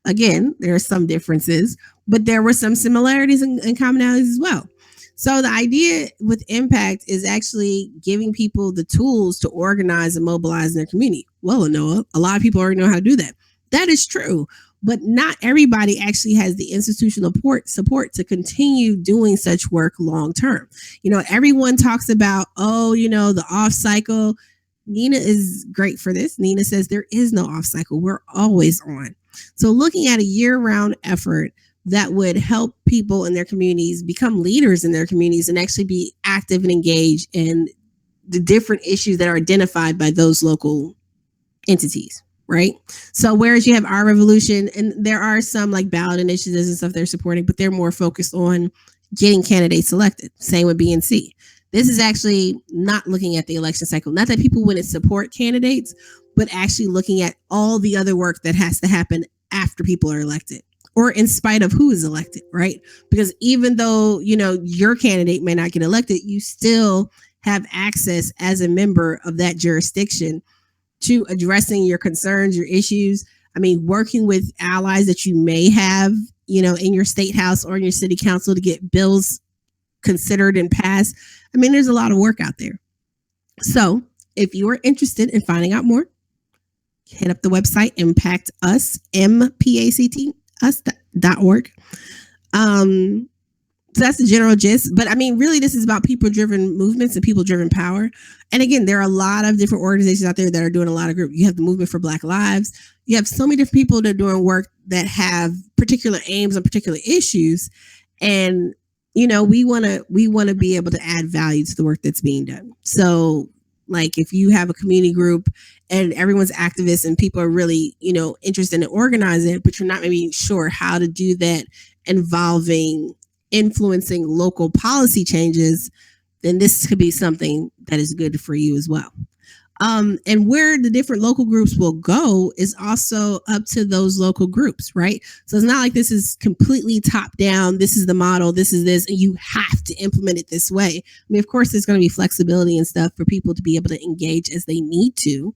C: Again, there are some differences, but there were some similarities and commonalities as well. So the idea with impact is actually giving people the tools to organize and mobilize in their community. Well, Anoa, a lot of people already know how to do that. That is true. But not everybody actually has the institutional support to continue doing such work long term. Everyone talks about, the off cycle. Nina is great for this. Nina says there is no off cycle. We're always on. So looking at a year round effort that would help people in their communities become leaders in their communities and actually be active and engaged in the different issues that are identified by those local entities. Right. So whereas you have Our Revolution, and there are some like ballot initiatives and stuff they're supporting, but they're more focused on getting candidates elected. Same with BNC. This is actually not looking at the election cycle. Not that people wouldn't support candidates, but actually looking at all the other work that has to happen after people are elected or in spite of who is elected. Right. Because even though, your candidate may not get elected, you still have access as a member of that jurisdiction to addressing your concerns, your issues. I mean, working with allies that you may have, in your state house or in your city council to get bills considered and passed. I mean, there's a lot of work out there. So if you are interested in finding out more, hit up the website, Impact Us, MPACT, us.org. So that's the general gist. But I mean, really, this is about people-driven movements and people-driven power. And again, there are a lot of different organizations out there that are doing a lot of group. You have the Movement for Black Lives. You have so many different people that are doing work that have particular aims on particular issues. And, we want to be able to add value to the work that's being done. So like if you have a community group and everyone's activists and people are really, interested in organizing, but you're not maybe sure how to do that involving influencing local policy changes, then this could be something that is good for you as well. And where the different local groups will go is also up to those local groups, right? So it's not like this is completely top down. This is the model. This is this, and you have to implement it this way. I mean, of course, there's going to be flexibility and stuff for people to be able to engage as they need to,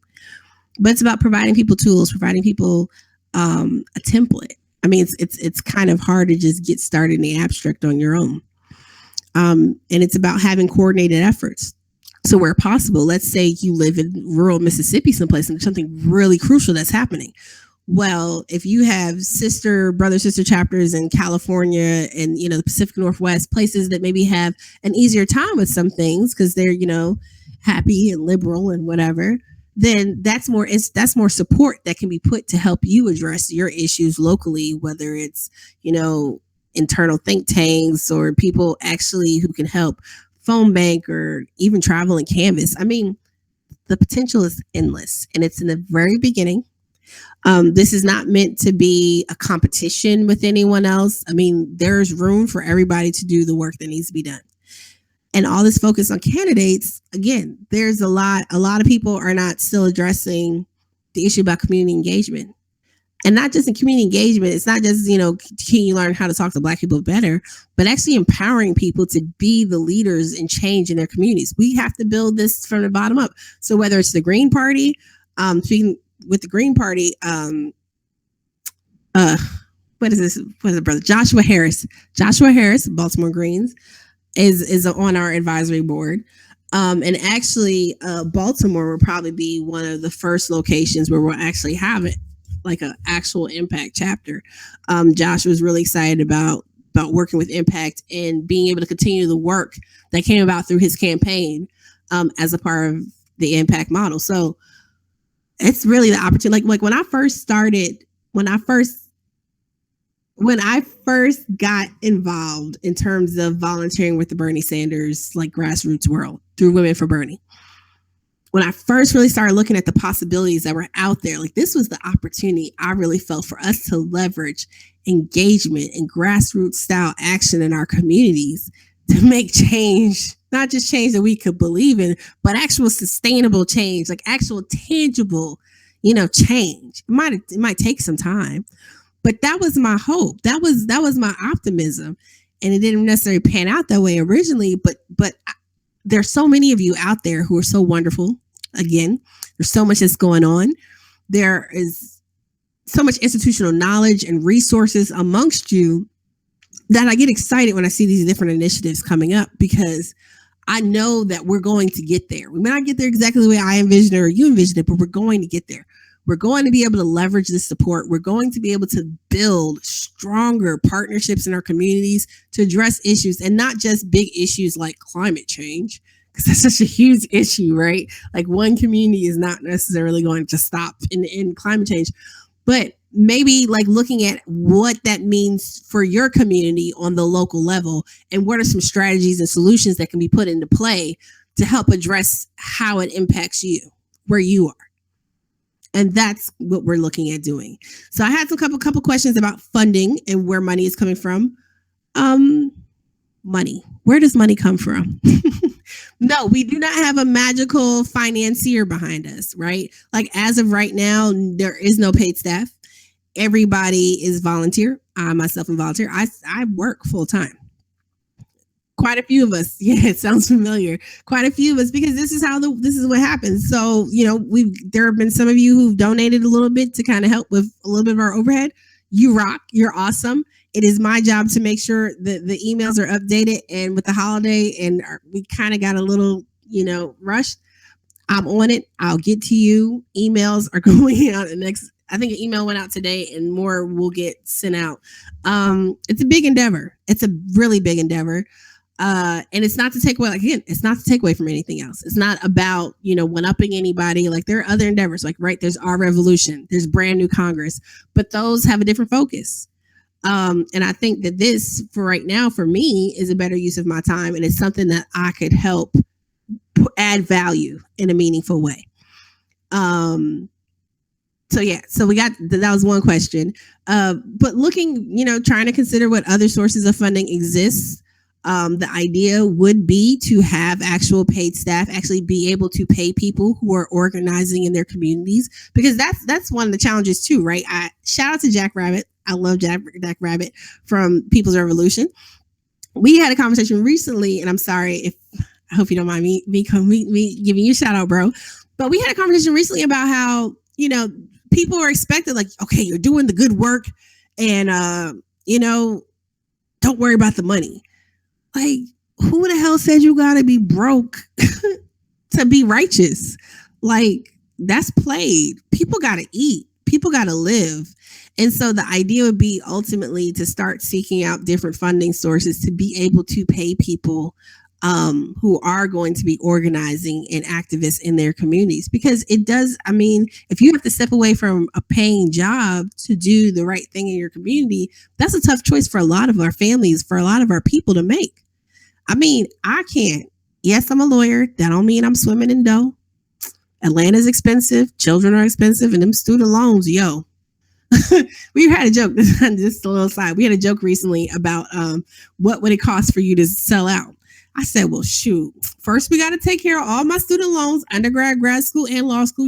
C: but it's about providing people tools, providing people a template. I mean, it's kind of hard to just get started in the abstract on your own, and it's about having coordinated efforts. So where possible, let's say you live in rural Mississippi someplace and there's something really crucial that's happening. Well, if you have brother, sister chapters in California and, the Pacific Northwest, places that maybe have an easier time with some things because they're, happy and liberal and whatever, then that's more support that can be put to help you address your issues locally, whether it's, internal think tanks or people actually who can help phone bank or even travel and canvas. I mean, the potential is endless and it's in the very beginning. This is not meant to be a competition with anyone else. I mean, there's room for everybody to do the work that needs to be done. And all this focus on candidates, again, there's a lot of people are not still addressing the issue about community engagement. And not just in community engagement, it's not just, can you learn how to talk to Black people better, but actually empowering people to be the leaders and change in their communities. We have to build this from the bottom up. So whether it's the Green Party, speaking with the Green Party, what is it, brother? Joshua Harris, Baltimore Greens, is on our advisory board. And actually, Baltimore will probably be one of the first locations where we'll actually have it, like an actual impact chapter. Josh was really excited about working with Impact and being able to continue the work that came about through his campaign as a part of the Impact model. So it's really the opportunity. Like when I first got involved in terms of volunteering with the Bernie Sanders, like grassroots world through Women for Bernie, when I first really started looking at the possibilities that were out there, like this was the opportunity I really felt for us to leverage engagement and grassroots style action in our communities to make change, not just change that we could believe in, but actual sustainable change, like actual tangible, change. It might take some time, but that was my hope. That was my optimism. And it didn't necessarily pan out that way originally, but there's so many of you out there who are so wonderful. Again, there's so much that's going on. There is so much institutional knowledge and resources amongst you that I get excited when I see these different initiatives coming up, because I know that we're going to get there. We may not get there exactly the way I envision it or you envision it, but we're going to get there. We're going to be able to leverage this support. We're going to be able to build stronger partnerships in our communities to address issues, and not just big issues like climate change, because that's such a huge issue, right? Like one community is not necessarily going to stop in climate change, but maybe like looking at what that means for your community on the local level, and what are some strategies and solutions that can be put into play to help address how it impacts you where you are. And that's what we're looking at doing. So I had a couple questions about funding and where money is coming from. Money. Where does money come from? No, we do not have a magical financier behind us, right? Like as of right now, there is no paid staff. Everybody is volunteer. I myself am volunteer. I work full time. Quite a few of us. Yeah, it sounds familiar. Quite a few of us, because this is what happens. So, there have been some of you who've donated a little bit to kind of help with a little bit of our overhead. You rock. You're awesome. It is my job to make sure that the emails are updated, and with the holiday and we kind of got a little, rushed. I'm on it. I'll get to you. Emails are going out I think an email went out today and more will get sent out. It's a big endeavor. It's a really big endeavor. And it's not to take away, it's not to take away from anything else. It's not about, one-upping anybody. Like there are other endeavors, like, right, there's Our Revolution, there's Brand New Congress, but those have a different focus. And I think that this, for right now, for me, is a better use of my time. And it's something that I could help add value in a meaningful way. So we got, that was one question. But looking, trying to consider what other sources of funding exists. The idea would be to have actual paid staff, actually be able to pay people who are organizing in their communities, because that's one of the challenges too, right? Shout out to Jack Rabbit. I love Jack Rabbit from People's Revolution. We had a conversation recently, and I'm sorry if I hope you don't mind me giving you a shout out, bro. But we had a conversation recently about how, people are expected, like, okay, you're doing the good work, and don't worry about the money. Like, who the hell said you gotta be broke to be righteous? Like, that's played. People gotta eat. People gotta live. And so the idea would be ultimately to start seeking out different funding sources to be able to pay people who are going to be organizing and activists in their communities. Because it does, if you have to step away from a paying job to do the right thing in your community, that's a tough choice for a lot of our families, for a lot of our people to make. I can't. Yes, I'm a lawyer. That don't mean I'm swimming in dough. Atlanta's expensive. Children are expensive. And them student loans, yo. We had a joke, just a little side. We had a joke recently about what would it cost for you to sell out? I said, well, shoot. First, we got to take care of all my student loans, undergrad, grad school, and law school.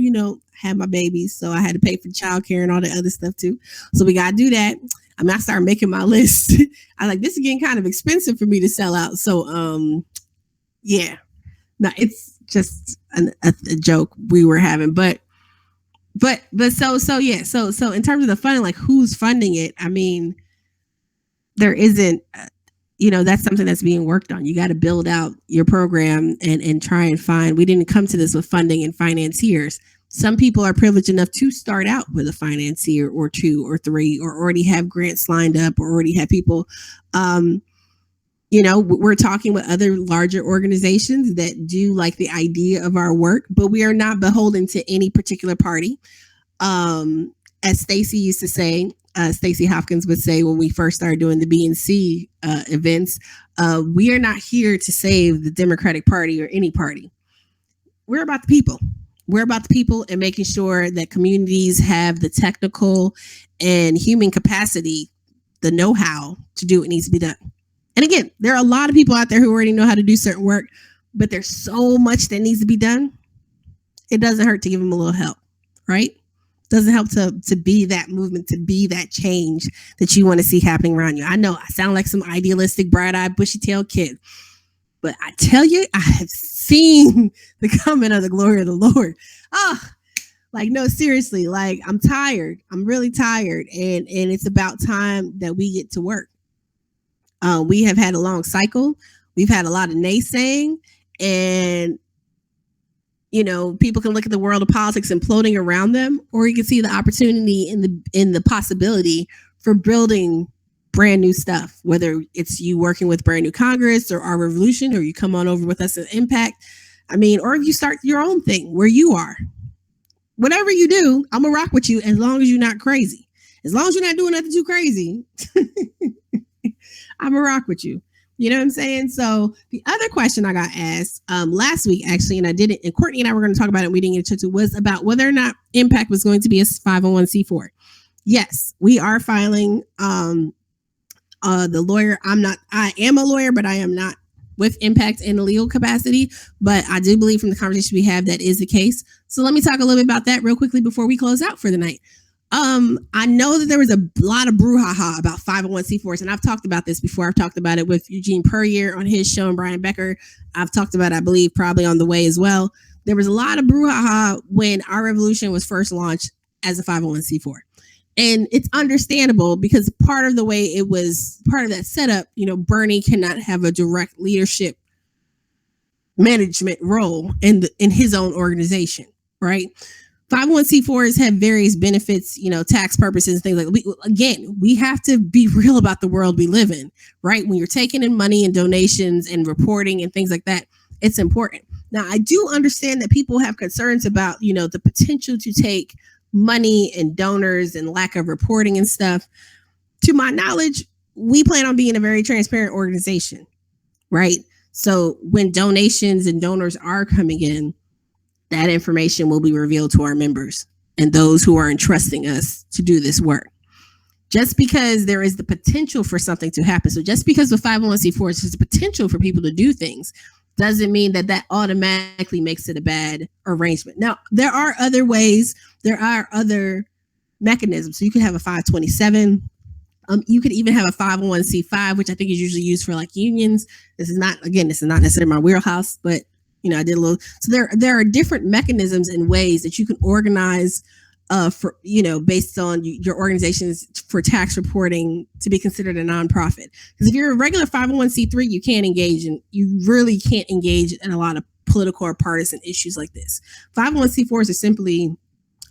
C: Had my babies, so I had to pay for childcare and all the other stuff too. So we got to do that. I started making my list. I like, this is getting kind of expensive for me to sell out. So, yeah. No, it's just a joke we were having, but so yeah. So in terms of the funding, like who's funding it? There isn't. That's something that's being worked on. You got to build out your program and try and find. We didn't come to this with funding and financiers. Some people are privileged enough to start out with a financier or two or three, or already have grants lined up, or already have people. We're talking with other larger organizations that do like the idea of our work, but we are not beholden to any particular party. As Stacey used to say, Stacey Hopkins would say when we first started doing the BNC events, we are not here to save the Democratic Party or any party. We're about the people. We're about the people and making sure that communities have the technical and human capacity, the know-how to do what needs to be done. And again, there are a lot of people out there who already know how to do certain work, but there's so much that needs to be done. It doesn't hurt to give them a little help, right? Doesn't help to be that movement, to be that change that you want to see happening around you. I know I sound like some idealistic, bright-eyed, bushy-tailed kid, but I tell you, I have seen the coming of the glory of the Lord. No, seriously, I'm tired. I'm really tired, and it's about time that we get to work. We have had a long cycle. We've had a lot of naysaying, and people can look at the world of politics imploding around them, or you can see the opportunity in the possibility for building brand new stuff, whether it's you working with brand new Congress or our revolution, or you come on over with us at Impact. Or if you start your own thing where you are. Whatever you do, I'm going to rock with you as long as you're not crazy. As long as you're not doing nothing too crazy, I'm going to rock with you. You know what I'm saying? So the other question I got asked last week, actually, and Courtney and I were going to talk about it, and we didn't get to, was about whether or not Impact was going to be a 501c4. Yes, we are filing the lawyer. I am a lawyer, but I am not with Impact in a legal capacity. But I do believe from the conversation we have that is the case. So let me talk a little bit about that real quickly before we close out for the night. I know that there was a lot of brouhaha about 501c4s, and I've talked about this before. I've talked about it with Eugene Puryear on his show and Brian Becker. I've talked about it, I believe, probably on the way as well. There was a lot of brouhaha when our revolution was first launched as a 501c4. And it's understandable because part of the way it was, part of that setup, Bernie cannot have a direct leadership management role in his own organization, right? 501c4s have various benefits, tax purposes, things like that. We have to be real about the world we live in, right? When you're taking in money and donations and reporting and things like that, it's important. Now, I do understand that people have concerns about, the potential to take money and donors and lack of reporting and stuff. To my knowledge, we plan on being a very transparent organization, right? So when donations and donors are coming in, that information will be revealed to our members and those who are entrusting us to do this work. just because there is the potential for something to happen. So just because the 501c4 is just the potential for people to do things doesn't mean that automatically makes it a bad arrangement. Now, there are other ways. There are other mechanisms. So you could have a 527. You could even have a 501c5, which I think is usually used for like unions. This is not necessarily my wheelhouse, but I did a little. So there are different mechanisms and ways that you can organize for, based on your organizations for tax reporting to be considered a nonprofit. Because if you're a regular 501c3, you really can't engage in a lot of political or partisan issues like this. 501c4s are simply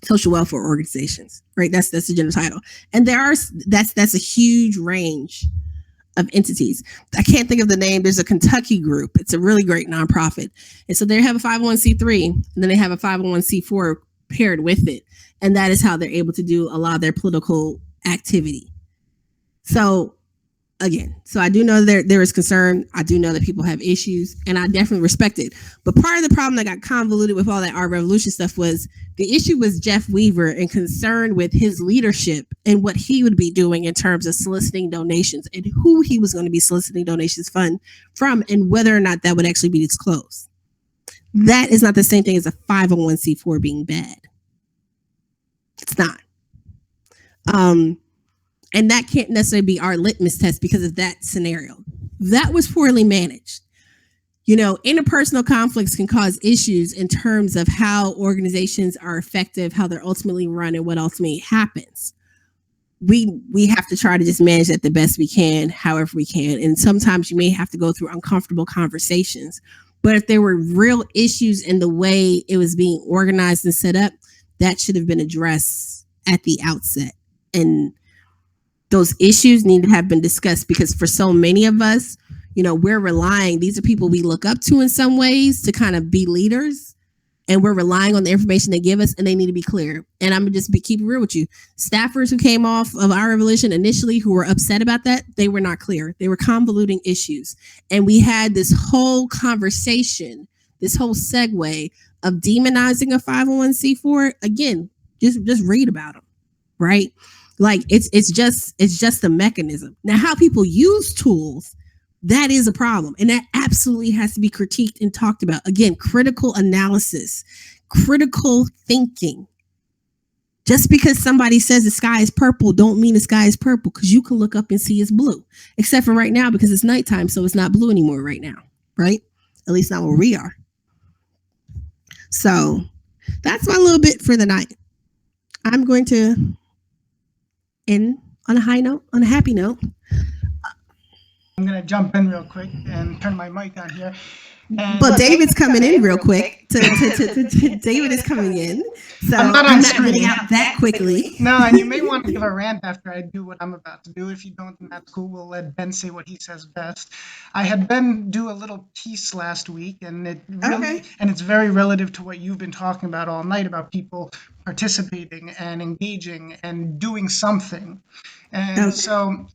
C: social welfare organizations, right? That's the general title. And that's a huge range of entities. I can't think of the name. There's a Kentucky group. It's a really great nonprofit. And so they have a 501c3 and then they have a 501c4 paired with it. And that is how they're able to do a lot of their political activity. So again, I do know there is concern. I do know that people have issues, and I definitely respect it. But part of the problem that got convoluted with all that Our Revolution stuff was the issue was Jeff Weaver and concern with his leadership and what he would be doing in terms of soliciting donations and who he was going to be soliciting donations from and whether or not that would actually be disclosed. That is not the same thing as a 501c4 being bad. It's not. And that can't necessarily be our litmus test because of that scenario. That was poorly managed. Interpersonal conflicts can cause issues in terms of how organizations are effective, how they're ultimately run, and what ultimately happens. We have to try to just manage that the best we can, however we can. And sometimes you may have to go through uncomfortable conversations. But if there were real issues in the way it was being organized and set up, that should have been addressed at the outset. And those issues need to have been discussed because for so many of us, we're relying, these are people we look up to in some ways to kind of be leaders, and we're relying on the information they give us, and they need to be clear. And I'm gonna just keep it real with you. Staffers who came off of Our Revolution initially who were upset about that, they were not clear. They were convoluting issues. And we had this whole conversation, this whole segue of demonizing a 501c4. Again, just read about them, right? Like it's just a mechanism. Now, how people use tools, that is a problem. And that absolutely has to be critiqued and talked about. Again, critical analysis, critical thinking. Just because somebody says the sky is purple, don't mean the sky is purple, because you can look up and see it's blue. Except for right now, because it's nighttime, so it's not blue anymore right now, right? At least not where we are. So that's my little bit for the night. I'm going to end on a high note, on a happy note.
D: I'm going to jump in real quick and turn my mic on here.
C: But David's coming in real quick. David is coming in. So I'm not getting out that quickly.
D: No, and you may want to give a rant after I do what I'm about to do. If you don't, then that's cool. We'll let Ben say what he says best. I had Ben do a little piece last week, and it's very relative to what you've been talking about all night about people participating and engaging and doing something. And so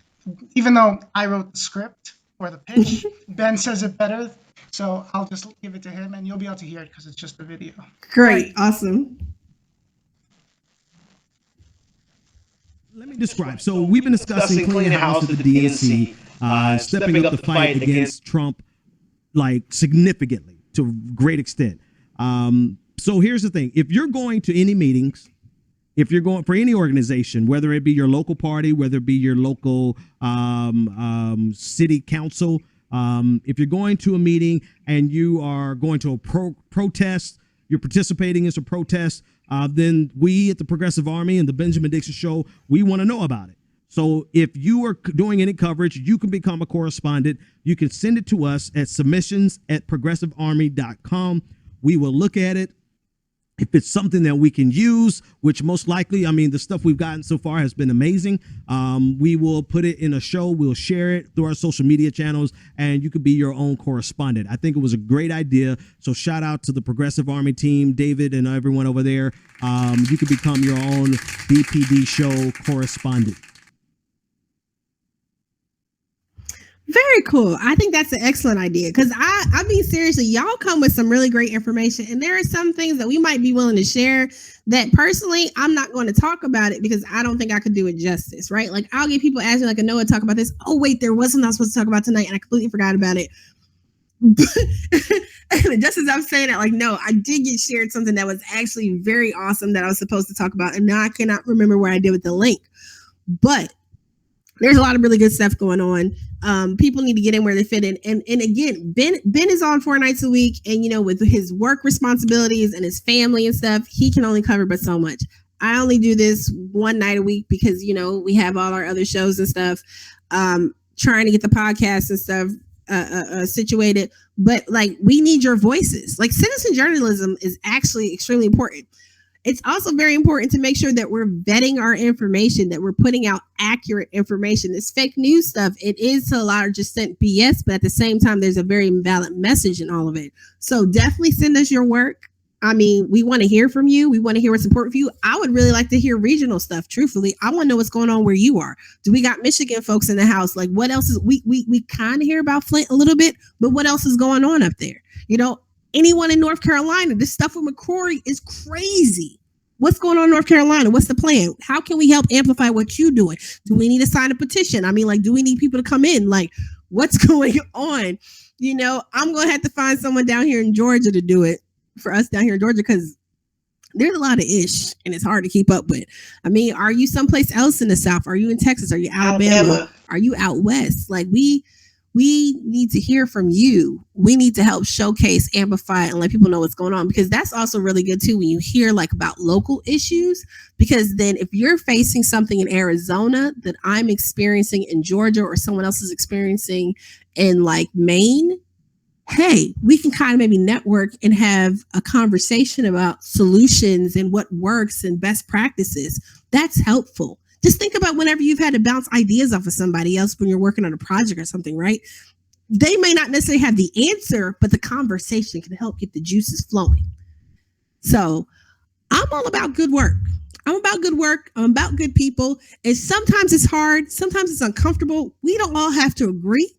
D: even though I wrote the script or the pitch, Ben says it better. So I'll just give it to him, and you'll be able to hear it because it's just a video.
C: Great. Awesome.
E: Let me describe. So we've been discussing cleaning house at the DNC, stepping up the fight against Trump, like significantly, to a great extent. So here's the thing. If you're going to any meetings, if you're going for any organization, whether it be your local party, whether it be your local city council, if you're going to a meeting and you are going to a protest, you're participating in a protest, then we at the Progressive Army and the Benjamin Dixon Show, we want to know about it. So if you are doing any coverage, you can become a correspondent. You can send it to us at submissions@progressivearmy.com. We will look at it. If it's something that we can use, which most likely, I mean, the stuff we've gotten so far has been amazing. We will put it in a show. We'll share it through our social media channels, and you could be your own correspondent. I think it was a great idea. So shout out to the Progressive Army team, David and everyone over there. You could become your own BPD show correspondent.
C: Very cool. I think that's an excellent idea because I mean, seriously, y'all come with some really great information, and there are some things that we might be willing to share that personally I'm not going to talk about it because I don't think I could do it justice, right? Like I'll get people asking like, Anoa, talk about this. Oh wait, there wasn't I supposed to talk about tonight, and I completely forgot about it. And just as I'm saying that, like, no, I did get shared something that was actually very awesome that I was supposed to talk about, and now I cannot remember what I did with the link, but there's a lot of really good stuff going on. People need to get in where they fit in. And again, Ben is on 4 nights a week. And, you know, with his work responsibilities and his family and stuff, he can only cover but so much. I only do this 1 night a week because, you know, we have all our other shows and stuff, trying to get the podcast and stuff situated. But like, we need your voices. Like citizen journalism is actually extremely important. It's also very important to make sure that we're vetting our information, that we're putting out accurate information. This fake news stuff, it is to a lot of just sent BS, but at the same time, there's a very valid message in all of it. So definitely send us your work. I mean, we want to hear from you. We want to hear what's important for you. I would really like to hear regional stuff. Truthfully, I want to know what's going on where you are. Do we got Michigan folks in the house? Like what else is we kind of hear about Flint a little bit, but what else is going on up there? You know, anyone in North Carolina, this stuff with McCrory is crazy. What's going on in North Carolina? What's the plan? How can we help amplify what you're doing? Do we need to sign a petition? I mean, like, do we need people to come in? Like, what's going on? You know, I'm going to have to find someone down here in Georgia to do it for us down here in Georgia because there's a lot of ish and it's hard to keep up with. I mean, are you someplace else in the South? Are you in Texas? Are you Alabama? Are you out West? Like, we need to hear from you. We need to help showcase, amplify, and let people know what's going on, because that's also really good too when you hear like about local issues, because then if you're facing something in Arizona that I'm experiencing in Georgia or someone else is experiencing in like Maine, hey, we can kind of maybe network and have a conversation about solutions and what works and best practices. That's helpful. Just think about whenever you've had to bounce ideas off of somebody else when you're working on a project or something, right? They may not necessarily have the answer, but the conversation can help get the juices flowing. So I'm all about good work. I'm about good work. I'm about good people. And sometimes it's hard. Sometimes it's uncomfortable. We don't all have to agree.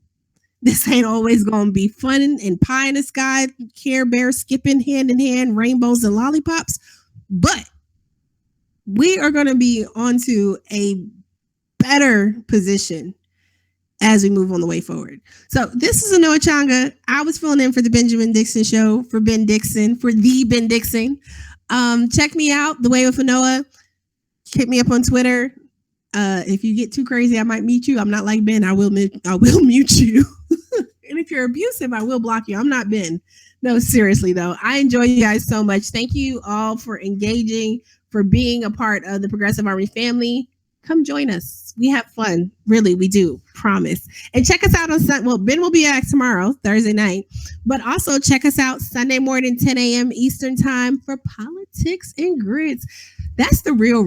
C: This ain't always going to be fun and pie in the sky, Care Bear skipping hand in hand, rainbows and lollipops. But we are going to be onto a better position as we move on the way forward. So this is Anoa Changa. I was filling in for the Benjamin Dixon Show for Ben Dixon, for the Ben Dixon. Check me out, The Way with Anoa. Hit me up on Twitter. If you get too crazy, I might mute you. I'm not like Ben. I will mute you. And if you're abusive, I will block you. I'm not Ben. No, seriously though. I enjoy you guys so much. Thank you all for engaging, for being a part of the Progressive Army family. Come join us. We have fun. Really, we do. Promise. And check us out on Sunday. Well, Ben will be back tomorrow, Thursday night. But also check us out Sunday morning, 10 a.m. Eastern time for Politics and Grits. That's the real.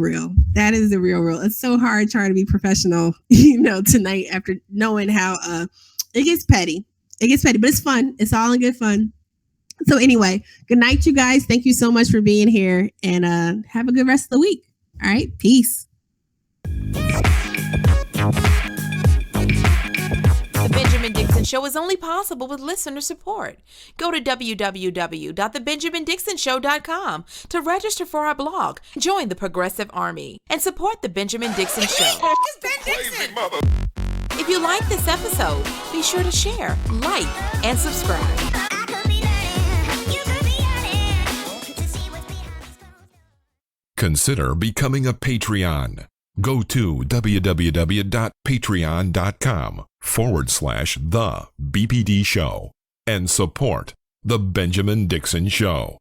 C: That is the real. It's so hard trying to be professional, tonight after knowing how it gets petty. It gets petty, but it's fun. It's all in good fun. So anyway, good night, you guys. Thank you so much for being here, and have a good rest of the week. All right, peace.
F: The Benjamin Dixon Show is only possible with listener support. Go to www.thebenjamindixonshow.com to register for our blog, join the Progressive Army, and support The Benjamin Dixon Show. It's Ben Dixon! If you like this episode, be sure to share, like, and subscribe.
A: Consider becoming a Patreon. Go to www.patreon.com/The BPD Show and support The Benjamin Dixon Show.